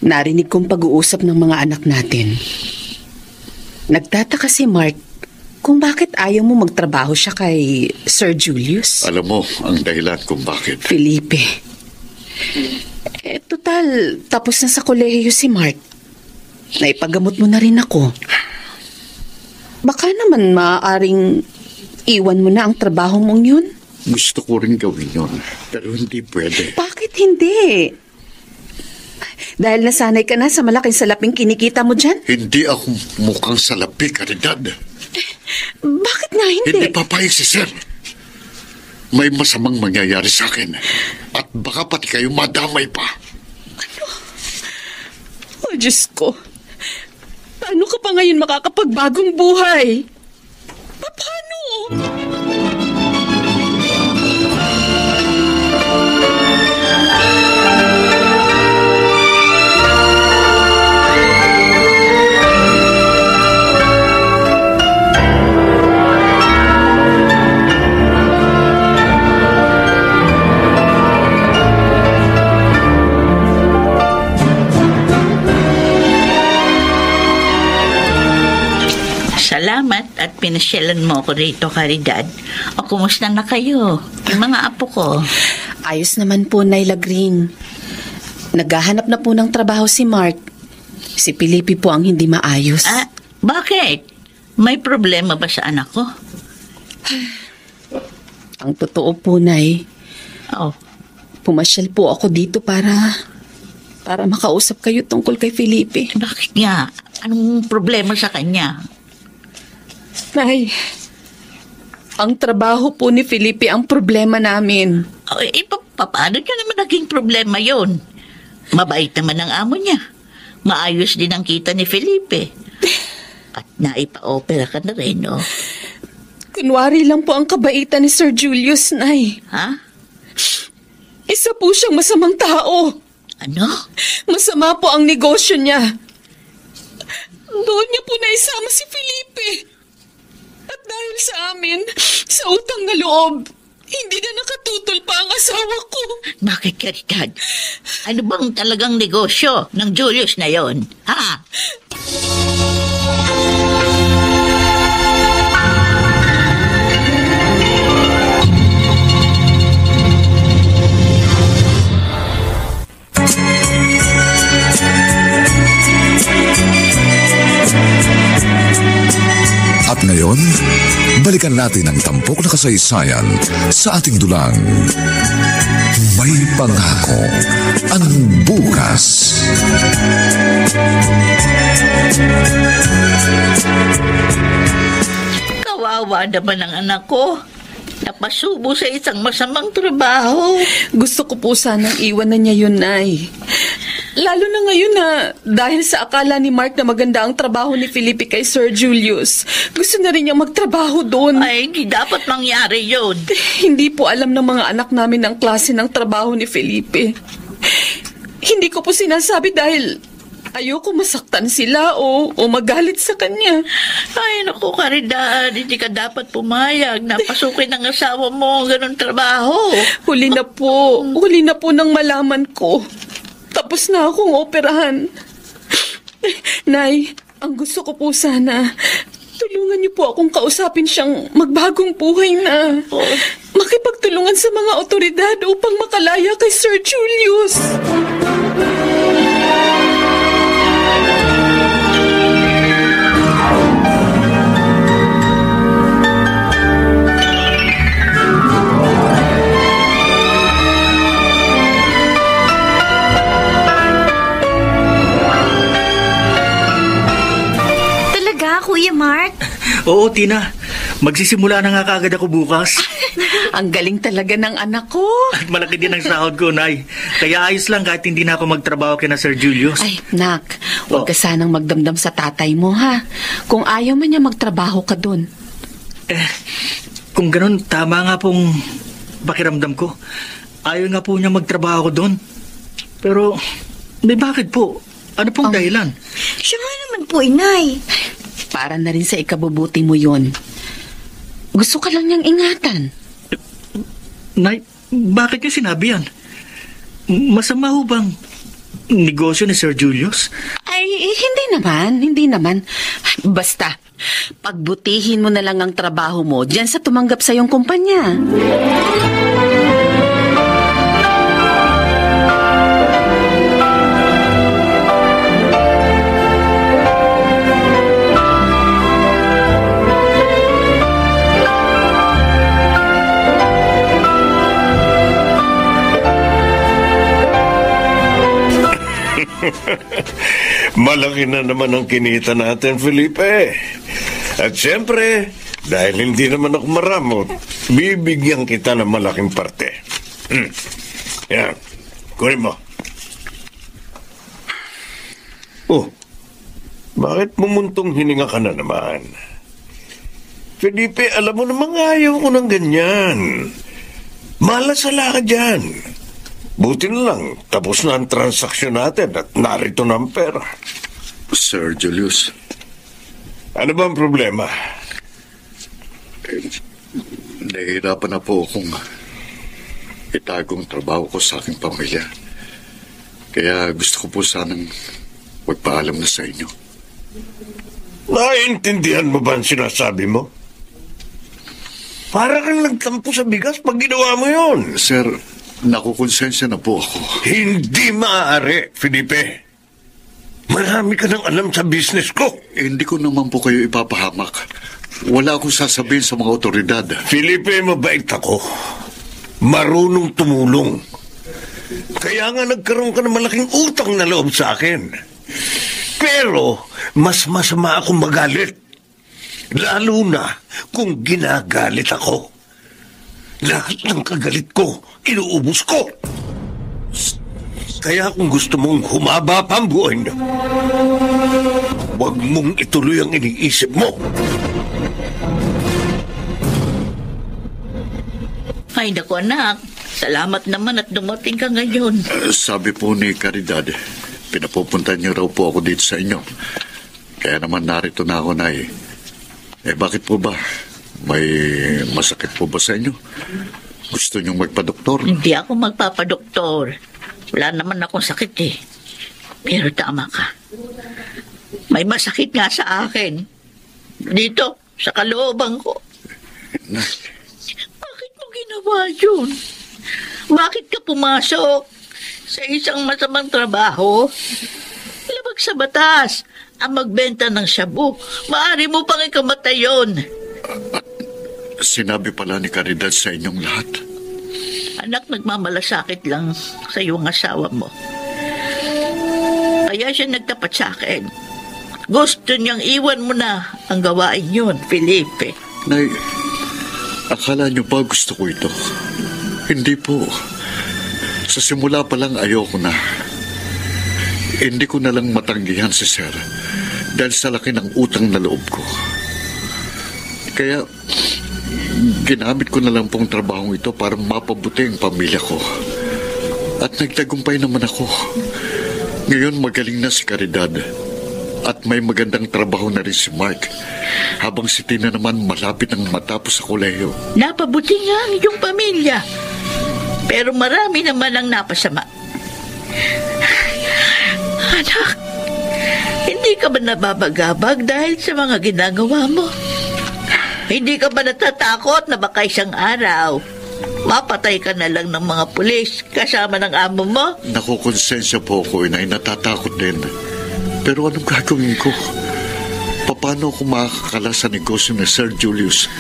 Narinig kong pag-uusap ng mga anak natin. Nagtataka si Mark kung bakit ayaw mo magtrabaho siya kay Sir Julius. Alam mo ang dahilan kung bakit. Felipe, total, tapos na sa kolehiyo si Mark. Naipagamot mo na rin ako. Baka naman maaaring iwan mo na ang trabaho mong yun? Gusto ko rin gawin yun, pero hindi pwede. Bakit hindi? Dahil nasanay ka na sa malaking salaping kinikita mo dyan? Hindi ako mukhang salapi, Caridad. Bakit nga hindi? Hindi papayag si Sir. May masamang mangyayari sa akin. At baka pati kayo madamay pa. Ano? Oh, Diyos ko. Paano ka pa ngayon makakapagbagong buhay? Paano? Salamat at pinasyalan mo ako rito, Caridad. O kumusta na kayo? Yung mga apo ko. Ayos naman po, Naila Green. Naghahanap na po ng trabaho si Mark. Si Felipe po ang hindi maayos. Bakit? May problema ba sa anak ko? Ang totoo po, Nay. Oh. Pumasyal po ako dito para makausap kayo tungkol kay Felipe. Bakit nga? Anong problema sa kanya? Nay, ang trabaho po ni Felipe ang problema namin. Paano niya naman naging problema yon? Mabait naman ang amo niya. maayos din ang kita ni Felipe. At naipa-opera ka na rin, no? Kunwari lang po ang kabaitan ni Sir Julius, Nay. Ha? Isa po siyang masamang tao. Ano? Masama po ang negosyo niya. Doon niya po naisama si Felipe. At dahil sa amin, sa utang na loob, hindi na nakatutol pa ang asawa ko. Bakit, Caridad? Ano bang talagang negosyo ng Julius na yon? Ha? At ngayon, balikan natin ang tampok na kasaysayan sa ating dulang. May pangako ang bukas. Kawawa naman ang anak ko. Napasubo sa isang masamang trabaho. Gusto ko po sanang iwan na niya yun, Nay. Lalo na ngayon na dahil sa akala ni Mark na maganda ang trabaho ni Felipe kay Sir Julius, gusto na rin niyang magtrabaho doon. Ay, hindi dapat mangyari yun. Hindi po alam ng mga anak namin ang klase ng trabaho ni Felipe. Hindi ko po sinasabi dahil ayoko masaktan sila o magalit sa kanya. Ay, naku, Caridad, hindi ka dapat pumayag na pasukin ng asawa mo ang ganun trabaho. Huli na po nang malaman ko. Tapos na akong operahan. Nay, ang gusto ko po sana, tulungan niyo po akong kausapin siyang magbagong buhay na. Makipagtulungan sa mga otoridad upang makalaya kay Sir Julius. Kuya Mark? Oo, Tina. Magsisimula na nga kaagad ako bukas. Ang galing talaga ng anak ko. At malaki din ang sahod ko, Nay. Kaya ayos lang kahit hindi na ako magtrabaho kina Sir Julius. Ay, Nak, huwag ka sanang magdamdam sa tatay mo, ha? Kung ayaw man niya magtrabaho ka dun. Kung ganun, tama nga pong pakiramdam ko. Ayaw nga po niya magtrabaho doon. Pero, may bakit po? Ano pong dahilan? Siya nga naman po, Inay. Para na rin sa ikabubuti mo yun. Gusto ka lang niyang ingatan. Nay, bakit niyo sinabi yan? Masama ho bang negosyo ni Sir Julius? Ay, hindi naman. Basta, pagbutihin mo na lang ang trabaho mo dyan sa tumanggap sa iyong kumpanya. Malaki na naman ang kinita natin, Felipe. At siyempre, dahil hindi naman ako maramot, bibigyan kita ng malaking parte. Yan, kunin mo. Oh, bakit mumuntong hininga ka na naman? Felipe, alam mo namang ayaw ko ng ganyan. Malasala ka dyan. Buti na lang, tapos na ang transaksyon natin at narito na ang pera. Sir Julius. Ano ba ang problema? Nahihirapan na po akong itagong trabaho ko sa aking pamilya. Kaya gusto ko po sanang magpaalam na sa inyo. Naiintindihan mo ba ang sinasabi mo? Para kang nagtampo sa bigas pag ginawa mo yun. Sir, nakukonsensya na po ako. Hindi maaari, Felipe. Marami ka nang alam sa business ko. Hindi ko naman po kayo ipapahamak. Wala akong sasabihin sa mga otoridad. Felipe, mabait ako. Marunong tumulong. Kaya nga nagkaroon ka ng malaking utang na loob sa akin. Pero, mas masama akong magalit. Lalo na kung ginagalit ako. Lahat ng kagalit ko, inuubos ko. Kaya kung gusto mong humaba pa ang buhay niyo, huwag mong ituloy ang iniisip mo. Ay, naku anak. Salamat naman at dumating ka ngayon. Sabi po ni Caridad, pinapupunta niyo raw po ako dito sa inyo. Kaya naman narito na ako, Nay. Bakit po ba? May masakit po ba sa inyo? Gusto niyong magpa-doktor? Hindi ako magpapadoktor. Wala naman akong sakit eh. Pero tama ka. May masakit nga sa akin. Dito, sa kalooban ko. Nay. Bakit mo ginawa yun? Bakit ka pumasok sa isang masamang trabaho? Labag sa batas. Ang magbenta ng shabu, maaari mo pang ikamatay yun. Sinabi pala ni Caridad sa inyong lahat. Anak, nagmamalasakit lang sa iyong asawa mo. Kaya siya nagtapat sa akin. Gusto niyang iwan mo na ang gawain yun, Felipe. Nay, akala niyo ba gusto ko ito? Hindi po. Sa simula pa lang ayoko na. Hindi ko na lang matanggihan si Sir dahil sa laki ng utang na loob ko. Kaya, ginamit ko na lang pong trabahong ito para mapabuti ang pamilya ko. At nagtagumpay naman ako. Ngayon magaling na si Caridad. At may magandang trabaho na rin si Mark. Habang si Tina naman malapit ang matapos sa kolehiyo. Napabuti nga ang iyong pamilya. Pero marami naman ang napasama. Anak, hindi ka ba nababagabag dahil sa mga ginagawa mo? Hindi ka ba natatakot na baka isang araw mapatay ka na lang ng mga pulis kasama ng amo mo? Nakukonsensya po ako, inay, natatakot din. Pero anong gagawin ko? Paano ako makakakala sa negosyo ni Sir Julius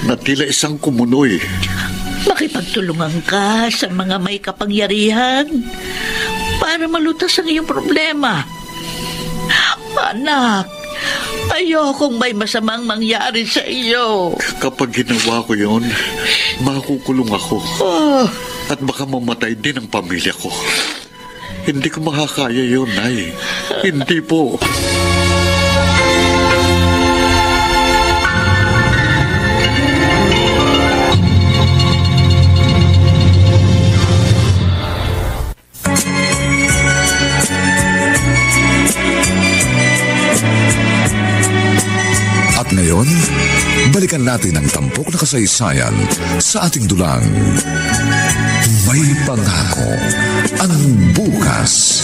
na tila isang kumunoy? Makipagtulungan ka sa mga may kapangyarihan para malutas ang iyong problema. Anak, ayokong may masamang mangyari sa iyo. Kapag ginawa ko yun, makukulong ako. At baka mamatay din ang pamilya ko. Hindi ko makakaya yun, Nay. Hindi po. At ngayon, balikan natin ang tampok na kasaysayan sa ating dulang. May pangako ang bukas.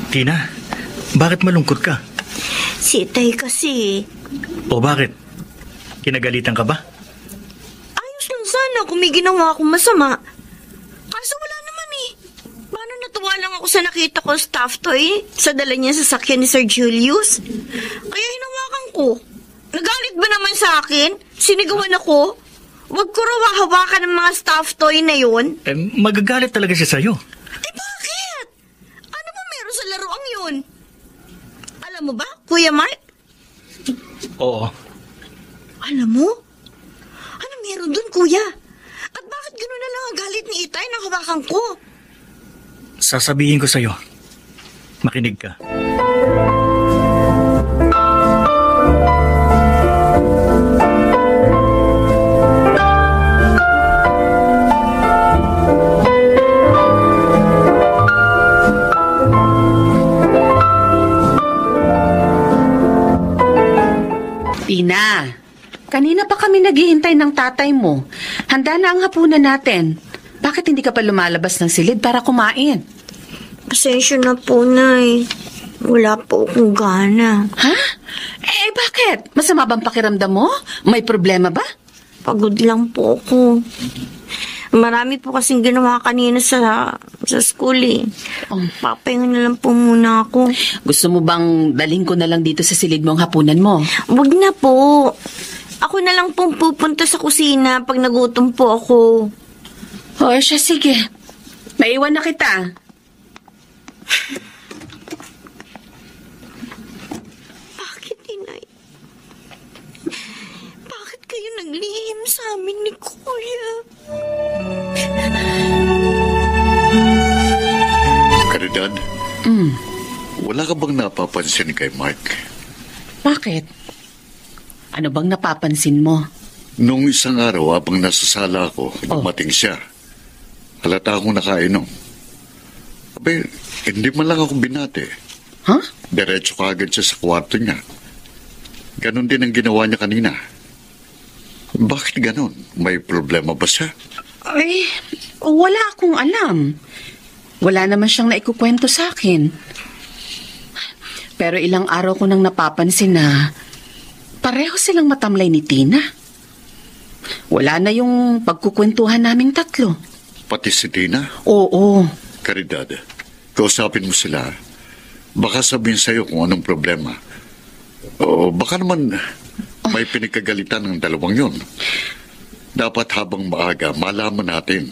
Tina, bakit malungkot ka? Si Itay kasi. O bakit? Kinagalitan ka ba? Ayos lang sana kung may ginawa akong masama. Kaso wala naman eh. Paano natuwa lang ako sa nakita ko staff toy sa dala niya sa sakyan ni Sir Julius? Kaya hinawakan ko. Nagalit ba naman sa akin? Sinigawan ako? Huwag ko raw hawakan ng mga staff toy na yun. Magagalit talaga siya sa'yo. Bakit? Ano ba meron sa laruang yun? Alam mo ba, Kuya Mark? Oo. Alam mo? Ano meron dun, Kuya? At bakit gano'n na lang ang galit ni Itay na hawakan ko? Sasabihin ko sa'yo. Makinig ka. Tina, kanina pa kami naghihintay ng tatay mo. Handa na ang hapunan natin. Bakit hindi ka pa lumalabas ng silid para kumain? Pasensya na po, Nay. Wala po akong gana. Ha? Bakit? Masama bang pakiramdam mo? May problema ba? Pagod lang po ako. Marami po kasing ginawa kanina sa school eh. Papahinga na lang po muna ako. Gusto mo bang daling ko na lang dito sa silid mo ang hapunan mo? Wag na po. Ako na lang pong pupunta sa kusina pag nagutom po ako. O siya, sige. Maiwan na kita. Bakit, Inay? Bakit kayo naglihim sa amin ni Kuya. Caridad, wala ka bang napapansin kay Mark? Bakit? Ano bang napapansin mo? Nung isang araw, habang nasa sala ako, dumating siya. Halata akong nakainom. Abe, hindi man lang ako binate. Ha? Diretso ka agad siya sa kwarto niya. Ganon din ang ginawa niya kanina. Bakit ganon? May problema ba siya? Ay, wala akong alam. Wala naman siyang naikukwento sa akin. Pero ilang araw ko nang napapansin na pareho silang matamlay ni Tina. Wala na yung pagkukwentuhan naming tatlo. Pati si Tina? Oo. Caridad, kausapin mo sila. Baka sabihin sa'yo kung anong problema. O baka naman may pinagkagalitan ng dalawang yon. Dapat habang maaga, malaman natin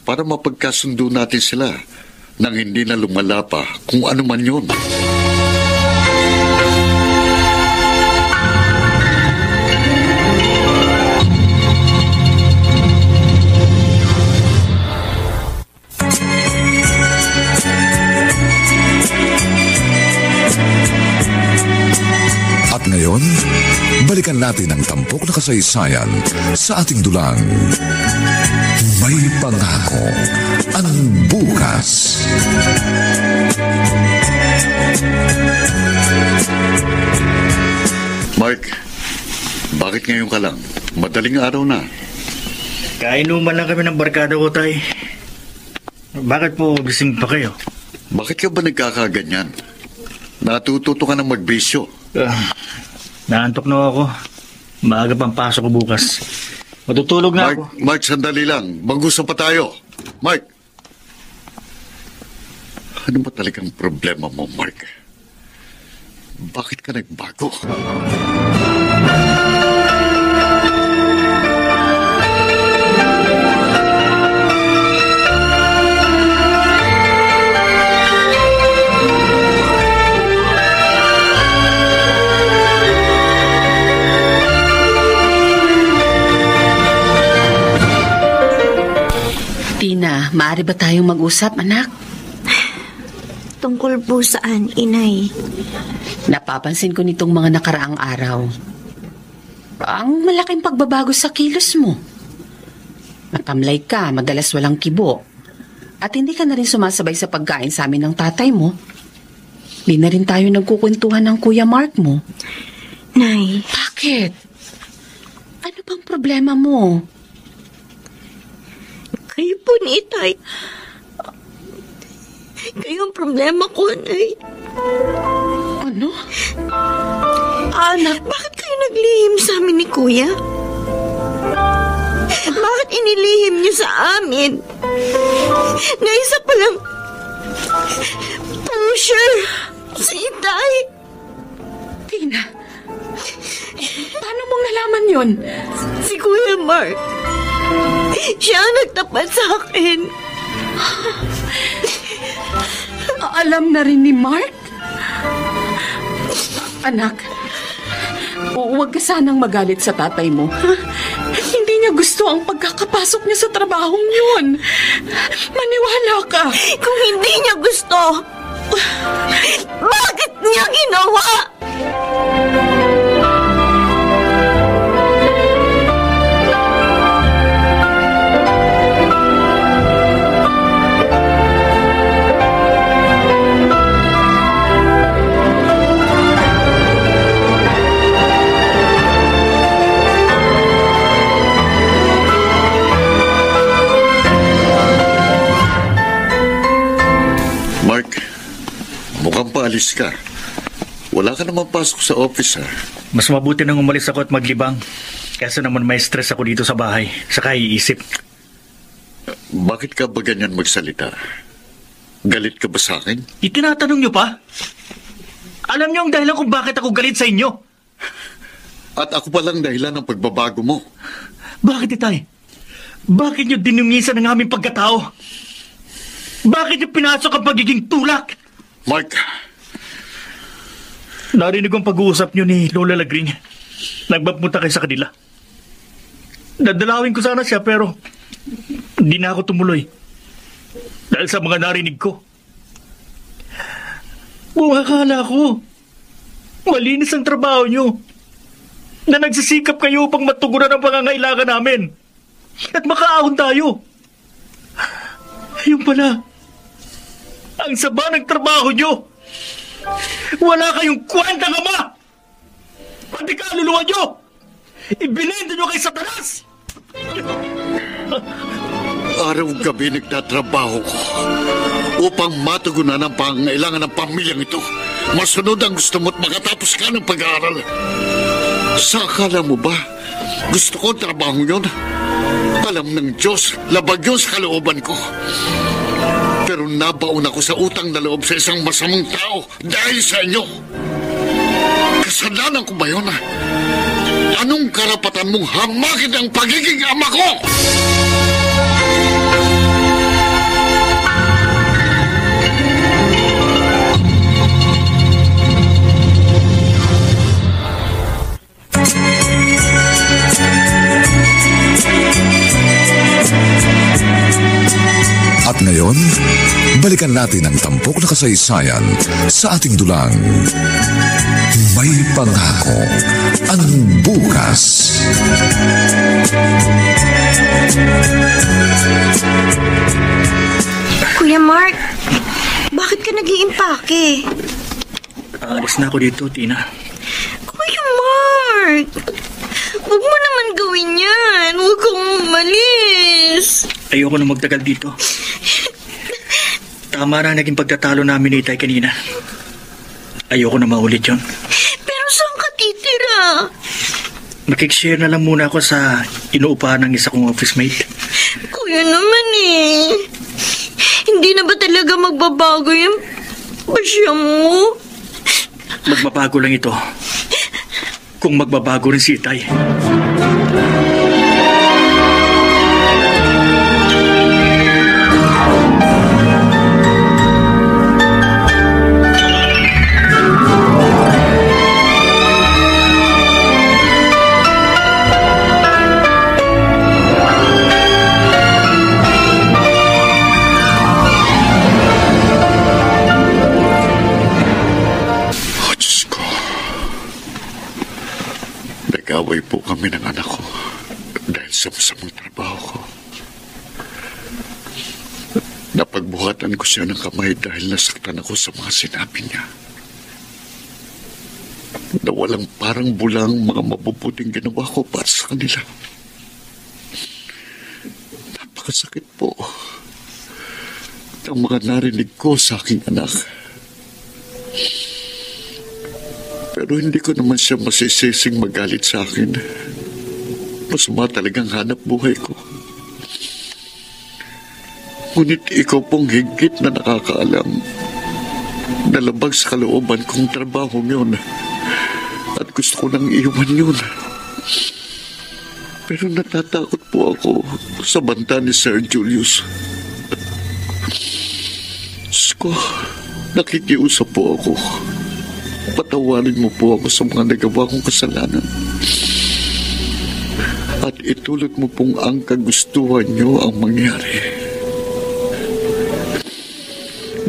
para mapagkasundo natin sila nang hindi na lumala pa kung ano man yun. At ngayon, balikan natin ang tampok na kasaysayan sa ating dulang. May pangako ang bukas. Mark, bakit ngayon ka lang? Madaling araw na. Kainuman lang kami ng barkada ko, tay. Bakit po gising pa kayo? Bakit ka ba nagkakaganyan? Natututo ka ng magbisyo. Naantok na ako. Maaga pang pasok ko bukas. Matutulog na ako. Mark, sandali lang. Mag-usap pa tayo. Mark! Ano ba talagang problema mo, Mark? Bakit ka nagbago? Tina, maaari ba tayong mag-usap, anak? Tungkol po saan, inay? Napapansin ko nitong mga nakaraang araw. Ang malaking pagbabago sa kilos mo. Matamlay ka, madalas walang kibo. At hindi ka na rin sumasabay sa pagkain sa amin ng tatay mo. Hindi na rin tayo nagkukwentuhan ng Kuya Mark mo. Nay. Bakit? Ano bang problema mo? Kayo po ni Itay. Kayo ang problema ko, Nay. Ano? Anak, bakit kayo naglihim sa amin ni Kuya? Bakit inilihim niyo sa amin? Na isa palang pusher si Itay. Tina, paano mong nalaman yun? Si Kuya Mark. Siya ang nagtapat sa akin. Alam na rin ni Mark? Anak, huwag ka sanang magalit sa tatay mo. Hindi niya gusto ang pagkakapasok niya sa trabahong yun. Maniwala ka. Kung hindi niya gusto, bakit niya ginawa? Mark, mukhang paalis ka. Wala ka naman pasok sa office, ha? Mas mabuti nang umalis ako at maglibang. Kasi naman may stress ako dito sa bahay. Saka iisip. Bakit ka ba ganyan magsalita? Galit ka ba sa akin? Itinatanong niyo pa? Alam niyo ang dahilan kung bakit ako galit sa inyo? At ako palang dahilan ng pagbabago mo. Bakit, Itay? Bakit niyo dinungisan ang aming pagkatao? Bakit niyo pinasok ang pagiging tulak? Mark! Narinig ang pag-uusap niyo ni Lola Lagring. Nagpapunta kayo sa kanila. Dadalawin ko sana siya pero hindi na ako tumuloy. Dahil sa mga narinig ko. Kung akala ko, malinis ang trabaho nyo. Na nagsisikap kayo upang matugunan ang pangangailangan namin. At makaahon tayo. Ayun pala, ang sama ng trabaho nyo. Wala kayong kwentang ama. Pati kaluluwa nyo. Ibinenta nyo kay Satanas. Araw-gabi nagtatrabaho ko upang matugunan ang pangangailangan ng pamilyang ito. Masunod ang gusto mo't makatapos ka ng pag-aaral. Sa akala mo ba, gusto ko ang trabaho yun? Alam ng Diyos, labag yun sa kalooban ko. Pero nabaon ako sa utang na loob sa isang masamang tao dahil sa inyo. Kasalanan ko ba yun? Anong karapatan mong hamakin ang pagiging ama ko? At ngayon, balikan natin ang tampok na kasaysayan sa ating dulang. May pangako ang bukas. Kuya Mark, bakit ka nag-iimpake? Alis na ako dito, Tina. Kuya Mark, huwag mo naman gawin yan. Huwag kang umalis. Ayoko na magtagal dito. Tama na ang naging pagtatalo namin ni Itay kanina. Ayoko na maulit yun. Pero saan ka titira? Makikishare na lang muna ako sa inuupahan ng isa kong office mate. Kuya naman eh. Hindi na ba talaga magbabago yung pasya mo? Magbabago lang ito. Kung magbabago rin si Itay. Nag-away po kami ng anak ko dahil sa masamang trabaho ko. Napagbuhatan ko siya ng kamay dahil nasaktan ako sa mga sinabi niya. Nawalang parang bulang mga mabubuting ginawa ko para sa kanila. Napakasakit po ng mga narinig ko sa aking anak. Pero hindi ko naman siya masisising magalit sa akin. Masama talagang hanap buhay ko. Ngunit ikaw pong higit na nakakaalam. Nalabag sa kalooban kong trabaho yun. At gusto ko nang iwan yun. Pero natatakot po ako sa banta ni Sir Julius. Diyos ko, nakikiusap po ako. Patawarin mo po ako sa mga nagawa kong kasalanan. At itulot mo pong ang kagustuhan niyo ang mangyari.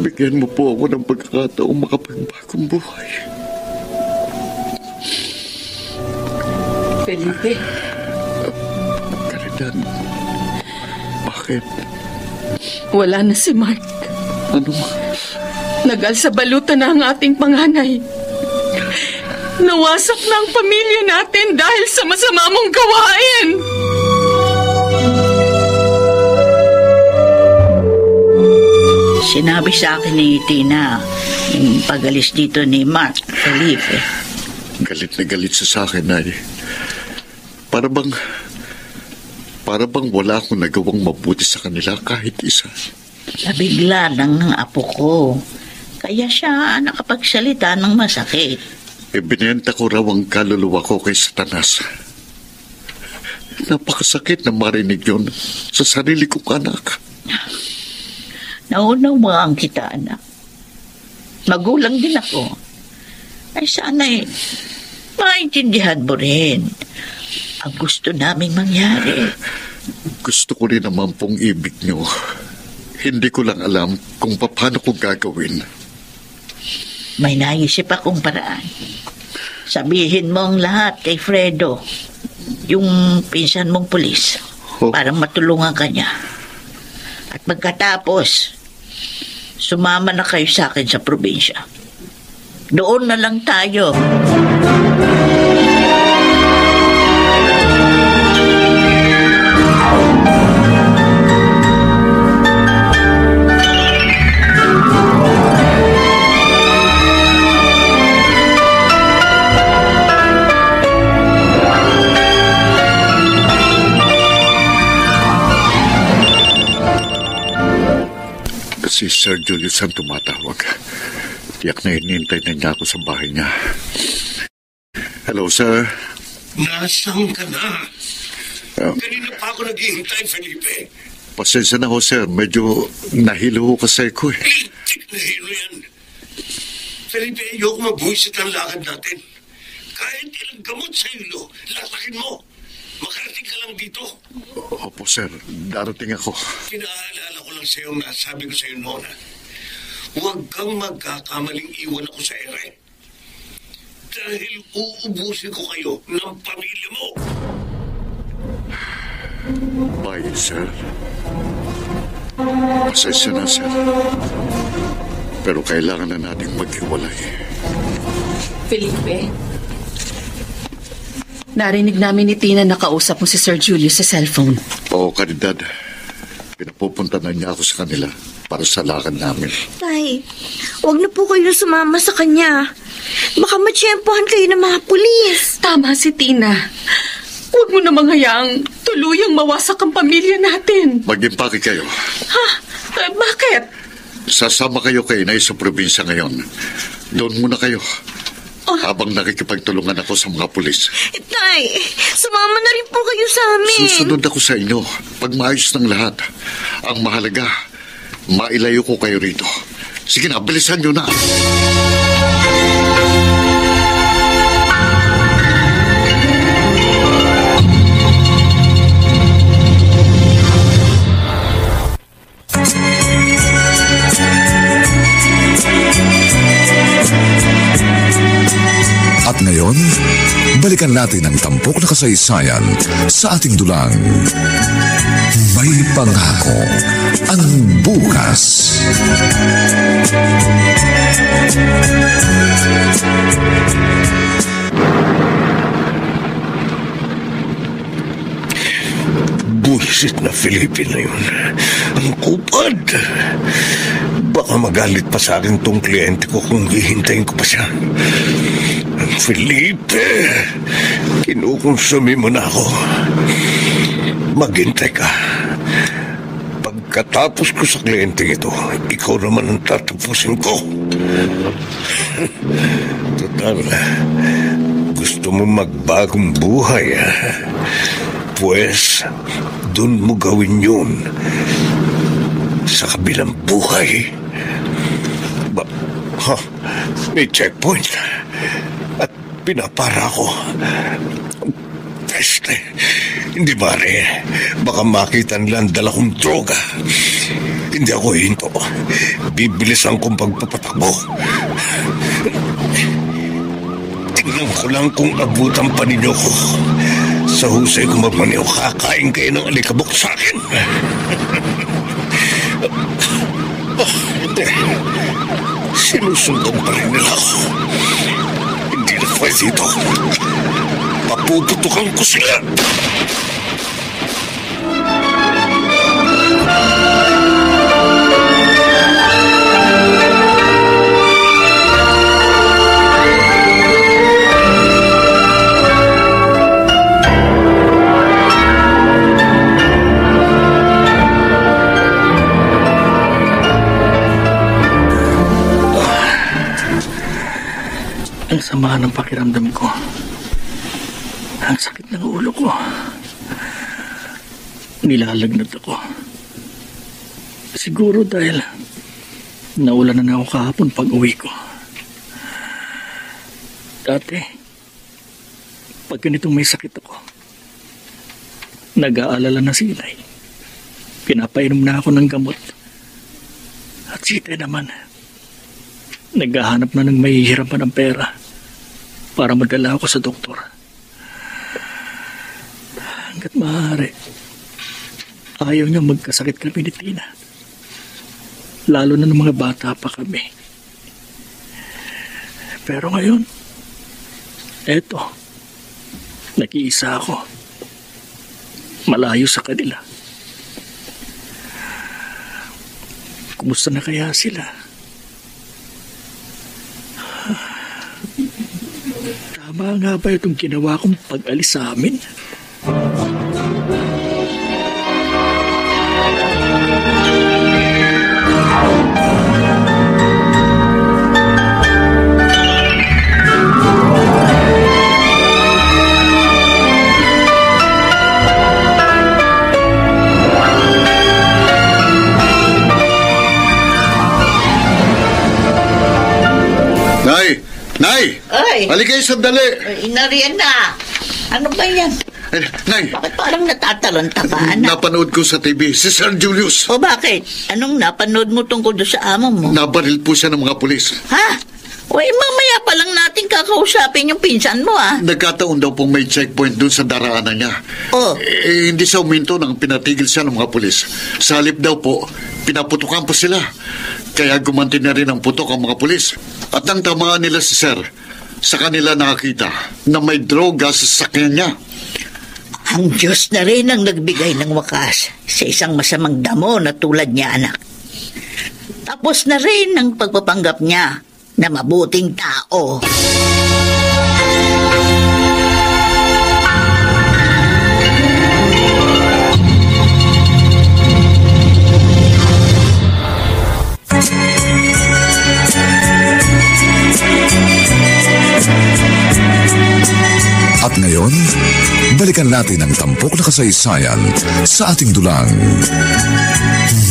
Bigyan mo po ako ng pagkakataong makapagbagong buhay. Felipe? Caridad, bakit? Wala na si Mark. Ano? Nagalsa balutan na ang ating panganay. Nawasak na ang pamilya natin dahil sa masama mong gawain. Sinabi sa akin ni Tina yung pag-alis dito ni Mark Felipe. Galit na galit sa akin, Nay. Para bang wala akong nagawang mabuti sa kanila kahit isa. Nabigla lang ng apo ko. Kaya siya nakapagsalita ng masakit. Ibinenta ko raw ang kaluluwa ko kay Satanas. Napakasakit na marinig yun sa sarili kong anak. Naunawaan kita, anak. Magulang din ako. Ay sana'y maintindihan mo rin. ang gusto naming mangyari. Gusto ko rin naman pong ibig niyo. Hindi ko lang alam kung paano ko gagawin. May naisip akong paraan. Sabihin mo ang lahat kay Fredo, yung pinsan mong pulis, para matulungan ka niya. At pagkatapos, sumama na kayo sa akin sa probinsya. Doon na lang tayo. Si Sir Julius ang tumatawag. Tiyak na hinihintay na niya ako sa bahay niya. Hello, sir. Nasaan ka na? Kanina pa ako naghihintay, Felipe. Pasensya na ho, sir. Medyo nahilo ho kasi ko eh. Itik na hilo yan. Felipe, ayoko mabuhisit ang lakad natin. Kahit ilang gamot sa hilo, lalakin mo. Makarating ka lang dito. Opo, sir. Darating ako. Pinaalala ko lang sa'yo na sabi ko sa'yo noon. Huwag kang magkakamaling iwan ako sa ere. Dahil uubusin ko kayo ng pamilya mo. Bye, sir. Pasensya na, sir. Pero kailangan na nating maghiwalay. Felipe, narinig namin ni Tina na kausap mo si Sir Julius sa cellphone. Oo, Caridad. Pinapupunta na niya ako sa kanila para sa lakad namin. Tay, huwag na po kayo sumama sa kanya. Baka matsyempohan kayo ng mga pulis. Tama si Tina. Huwag mo namang hayaang tuluyang mawasak ang pamilya natin. Mag-impake kayo. Ha? Bakit? Sasama kayo kay Inay sa probinsya ngayon. Doon muna kayo. Habang nakikipagtulungan ako sa mga pulis. Tay, sumama na rin po kayo sa amin. Susunod ako sa inyo. Pag maayos ng lahat. Ang mahalaga, mailayo ko kayo rito. Sige na, bilisan nyo na. At ngayon, balikan natin ang tampok na kasaysayan sa ating dulang. May pangako ang bukas. Buisit na Felipe na yun. Ang kupad. Baka magalit pa sa akin tong kliyente ko kung hihintayin ko pa siya. Felipe, kinukonsumi mo na ako. Maghintay ka. Pagkatapos ko sa kliyente ito, ikaw naman ang tatapusin ko. Total, gusto mo magbagong buhay, pues, dun mo gawin yun. Sa kabilang buhay. May checkpoint. At pinapara ko. Peste. Hindi mare. Baka makita nila ang dala kong droga. Hindi ako hinto. Bibilisan kong pagpapatakbo. Tingnan ko lang kung abutan pa ninyo ko. Sa husay ko magmaniw, kakain kayo ng alikabok sa akin. Hindi. Sinusundan pa rin nila ako. Hindi na pwede ito. Papuputukan ko sila. Ang sama ng pakiramdam ko. Ang sakit ng ulo ko. Nilalagnat ako. Siguro dahil naulan na ako kahapon pag uwi ko. Dati, pag ganitong may sakit ako, Nag-aalala na si inay. Pinapainom na ako ng gamot. At si Tay naman, naghahanap na ng mahihirapan ng pera para madala ako sa doktor. Hanggat maaari, ayaw niya magkasakit kami ni Tina. Lalo na ng mga bata pa kami. Pero ngayon, eto, nag-iisa ako. Malayo sa kanila. Kumusta na kaya sila? Tama nga ba itong ginawa kong pag-alis sa amin? Nay! Ay! Halika kayo sandali! Inariyan na. Ano ba yan? Nay! Bakit parang natataranta ka, anak? Napanood ko sa TV si Sir Julius. O bakit? Anong napanood mo tungkol doon sa amo mo? Nabaril po siya ng mga pulis. Ha? Uy, mamaya pa lang natin kakausapin yung pinsan mo, ah. Nagkataon daw pong may checkpoint doon sa daraanan niya. Oh. Hindi siya uminto nang pinatigil siya ng mga pulis. Sa halip daw po, pinaputukan po sila. Kaya gumanti na rin ang putok ang mga pulis. At nang tamaan nila si Sir, sa kanila nakakita na may droga sa sasakyan niya. Ang Diyos na rin ang nagbigay ng wakas sa isang masamang damo na tulad niya, anak. Tapos na rin ang pagpapanggap niya na mabuting tao. At ngayon, balikan natin ang tampok na kasaysayan sa ating dulang.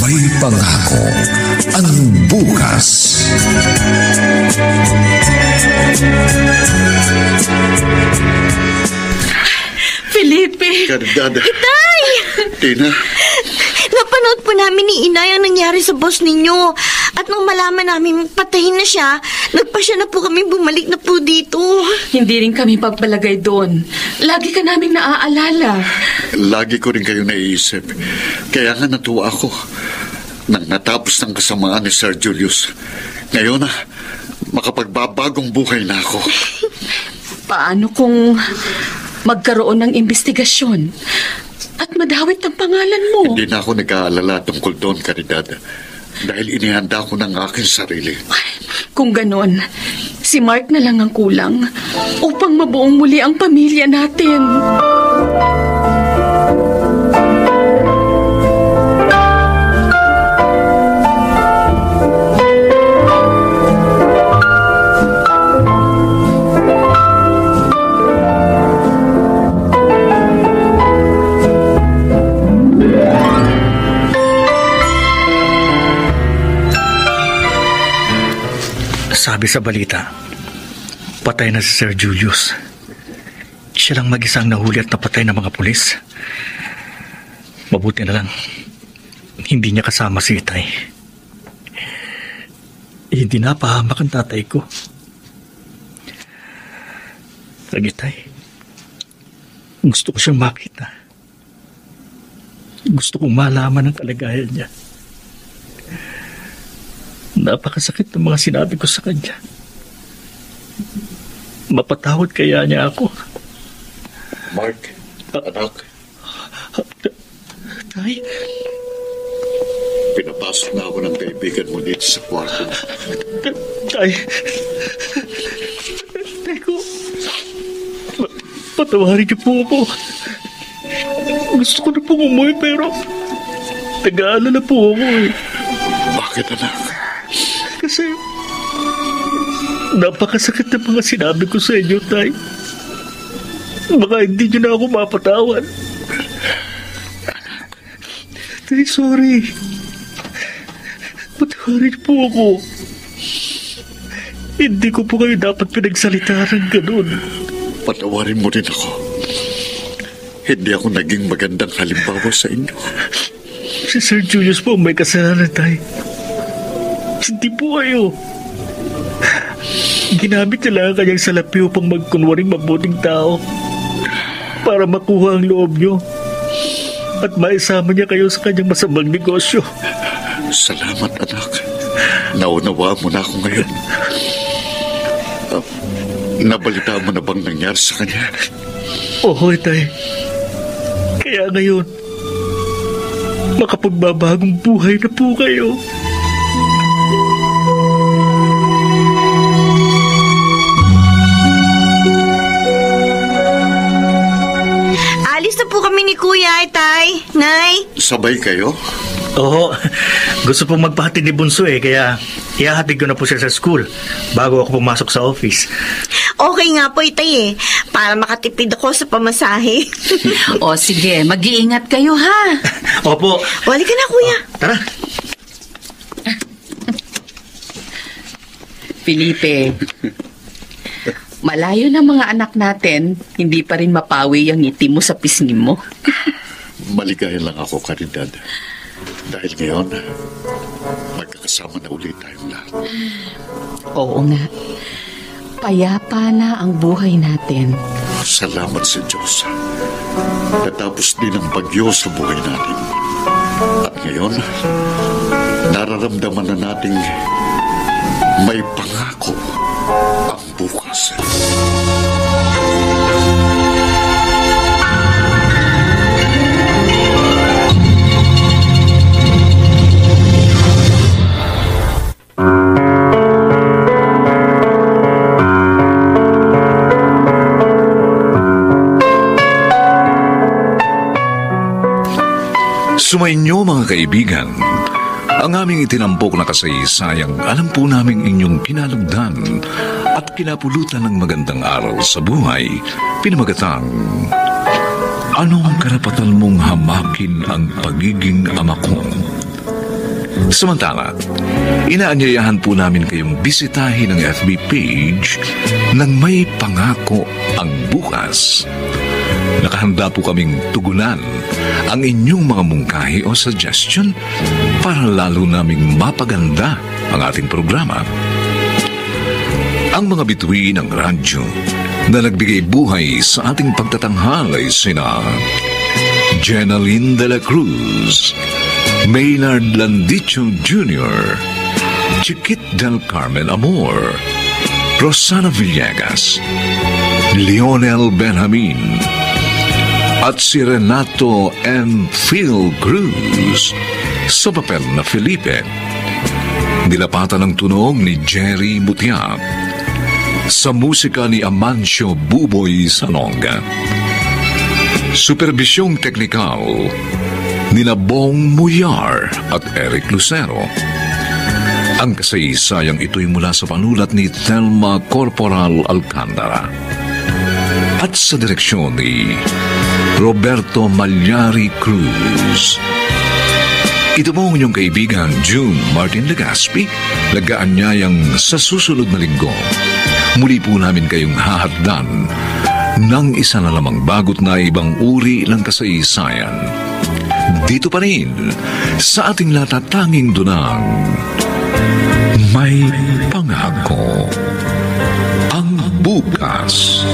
May pangako ang bukas. Felipe! Caridad. Itay! Tina. Napanood po namin ni Inay ang nangyari sa boss ninyo. At nang malaman namin patayin na siya, nagpasya na po kami bumalik na po dito. Hindi rin kami pagpalagay doon. Lagi ka naming naaalala. Lagi ko rin kayo naiisip. Kaya nga natuwa ako nang natapos ng kasamaan ni Sir Julius. Ngayon na, makapagbabagong buhay na ako. Paano kung magkaroon ng investigasyon at madawit ang pangalan mo? Hindi na ako nag-aalala tungkol doon, Caridad. Dahil inihanda ko ng aking sarili. Kung ganon, si Mark na lang ang kulang upang mabuong muli ang pamilya natin. Sabi sa balita, patay na si Sir Julius. Siya lang mag-isang nahuli at napatay ng mga pulis. Mabuti na lang, hindi niya kasama si Itay. Hindi napahamak ang tatay ko. Itay, gusto ko siyang makita. Gusto kong malaman ang kalagayan niya. Napakasakit ng mga sinabi ko sa kanya. Mapatawad kaya niya ako. Mark, anak. Tay? Pinapasok na ako ng kaibigan mo dito sa kwarto. Tay. Tay ko. Patawarin niyo po ako. Gusto ko na pong umuwi pero nag-aalala po ako eh. Bakit, anak? Kasi napakasakit na mga sinabi ko sa inyo, Tay. Baka hindi nyo na ako mapatawad. Tay, sorry. Patawarin po ako. Hindi ko po kayo dapat pinagsalitaan ng ganun. Patawarin mo rin ako. Hindi ako naging magandang halimbawa sa inyo. Si Sir Julius po may kasalanan, Tay. Hindi po kayo. Ginamit niya lang ang kanyang salapi upang magkunwaring mabuting tao para makuha ang loob niyo at maisama niya kayo sa kanyang masamang negosyo. Salamat, anak. Naunawaan mo na ako ngayon. Nabalita mo na bang nangyari sa kanya? Oo, Tay. Kaya ngayon, makapagbabagong buhay na po kayo. Alis na po kami ni Kuya, Tay. Nay. Sabay kayo? Oo, gusto pong magpahatid ni Bunso kaya ihahatid ko na po siya sa school bago ako pumasok sa office. Okay nga po, Tay para makatipid ako sa pamasahe. O sige, mag-iingat kayo ha. Opo. Wali ka na, Kuya. Tara. Felipe, malayo na mga anak natin, hindi pa rin mapawi ang ngiti mo sa pisngi mo. Maligaya lang ako, Caridad. Dahil ngayon, magkakasama na ulit tayong lahat. Oo nga. Payapa na ang buhay natin. Salamat sa Diyos. Natapos din ang bagyo sa buhay natin. At ngayon, nararamdaman na nating may pangako ang bukas. Sumainyo mga kaibigan, ang aming itinampok na kasaysayang alam po naming inyong kinalugdan at kinapulutan ng magandang aral sa buhay, pinamagatang, anong karapatan mong hamakin ang pagiging ama ko? Samantala, inaanyayahan po namin kayong bisitahin ang FB page ng May Pangako ang Bukas. Nakahanda po kaming tugunan ang inyong mga mungkahi o suggestion para lalo naming mapaganda ang ating programa. Ang mga bituin ng radyo na nagbigay buhay sa ating pagtatanghal ay sina Jenaline de la Cruz, Maynard Landicho Jr., Chiquit del Carmen Amor, Rosana Villegas, Lionel Benjamin, at si Renato M. Phil Cruz sa papel na Felipe. Nilapatan ng tunog ni Jerry Mutiak sa musika ni Amancio Buboy Salonga. Superbisyong teknikal ni Bong Muyar at Eric Lucero. Ang kasaysayang ito'y mula sa panulat ni Thelma Corporal Alcantara at sa direksyon ni Roberto Malyari Cruz. Ito po ang inyong kaibigan June Martin Legaspi, nag-aanyayang sa susunod na linggo. Muli po namin kayong hahatdan ng isa na lamang bagot na ibang uri ng kasaysayan. Dito pa rin sa ating natatanging dunang May Pangako ang Bukas.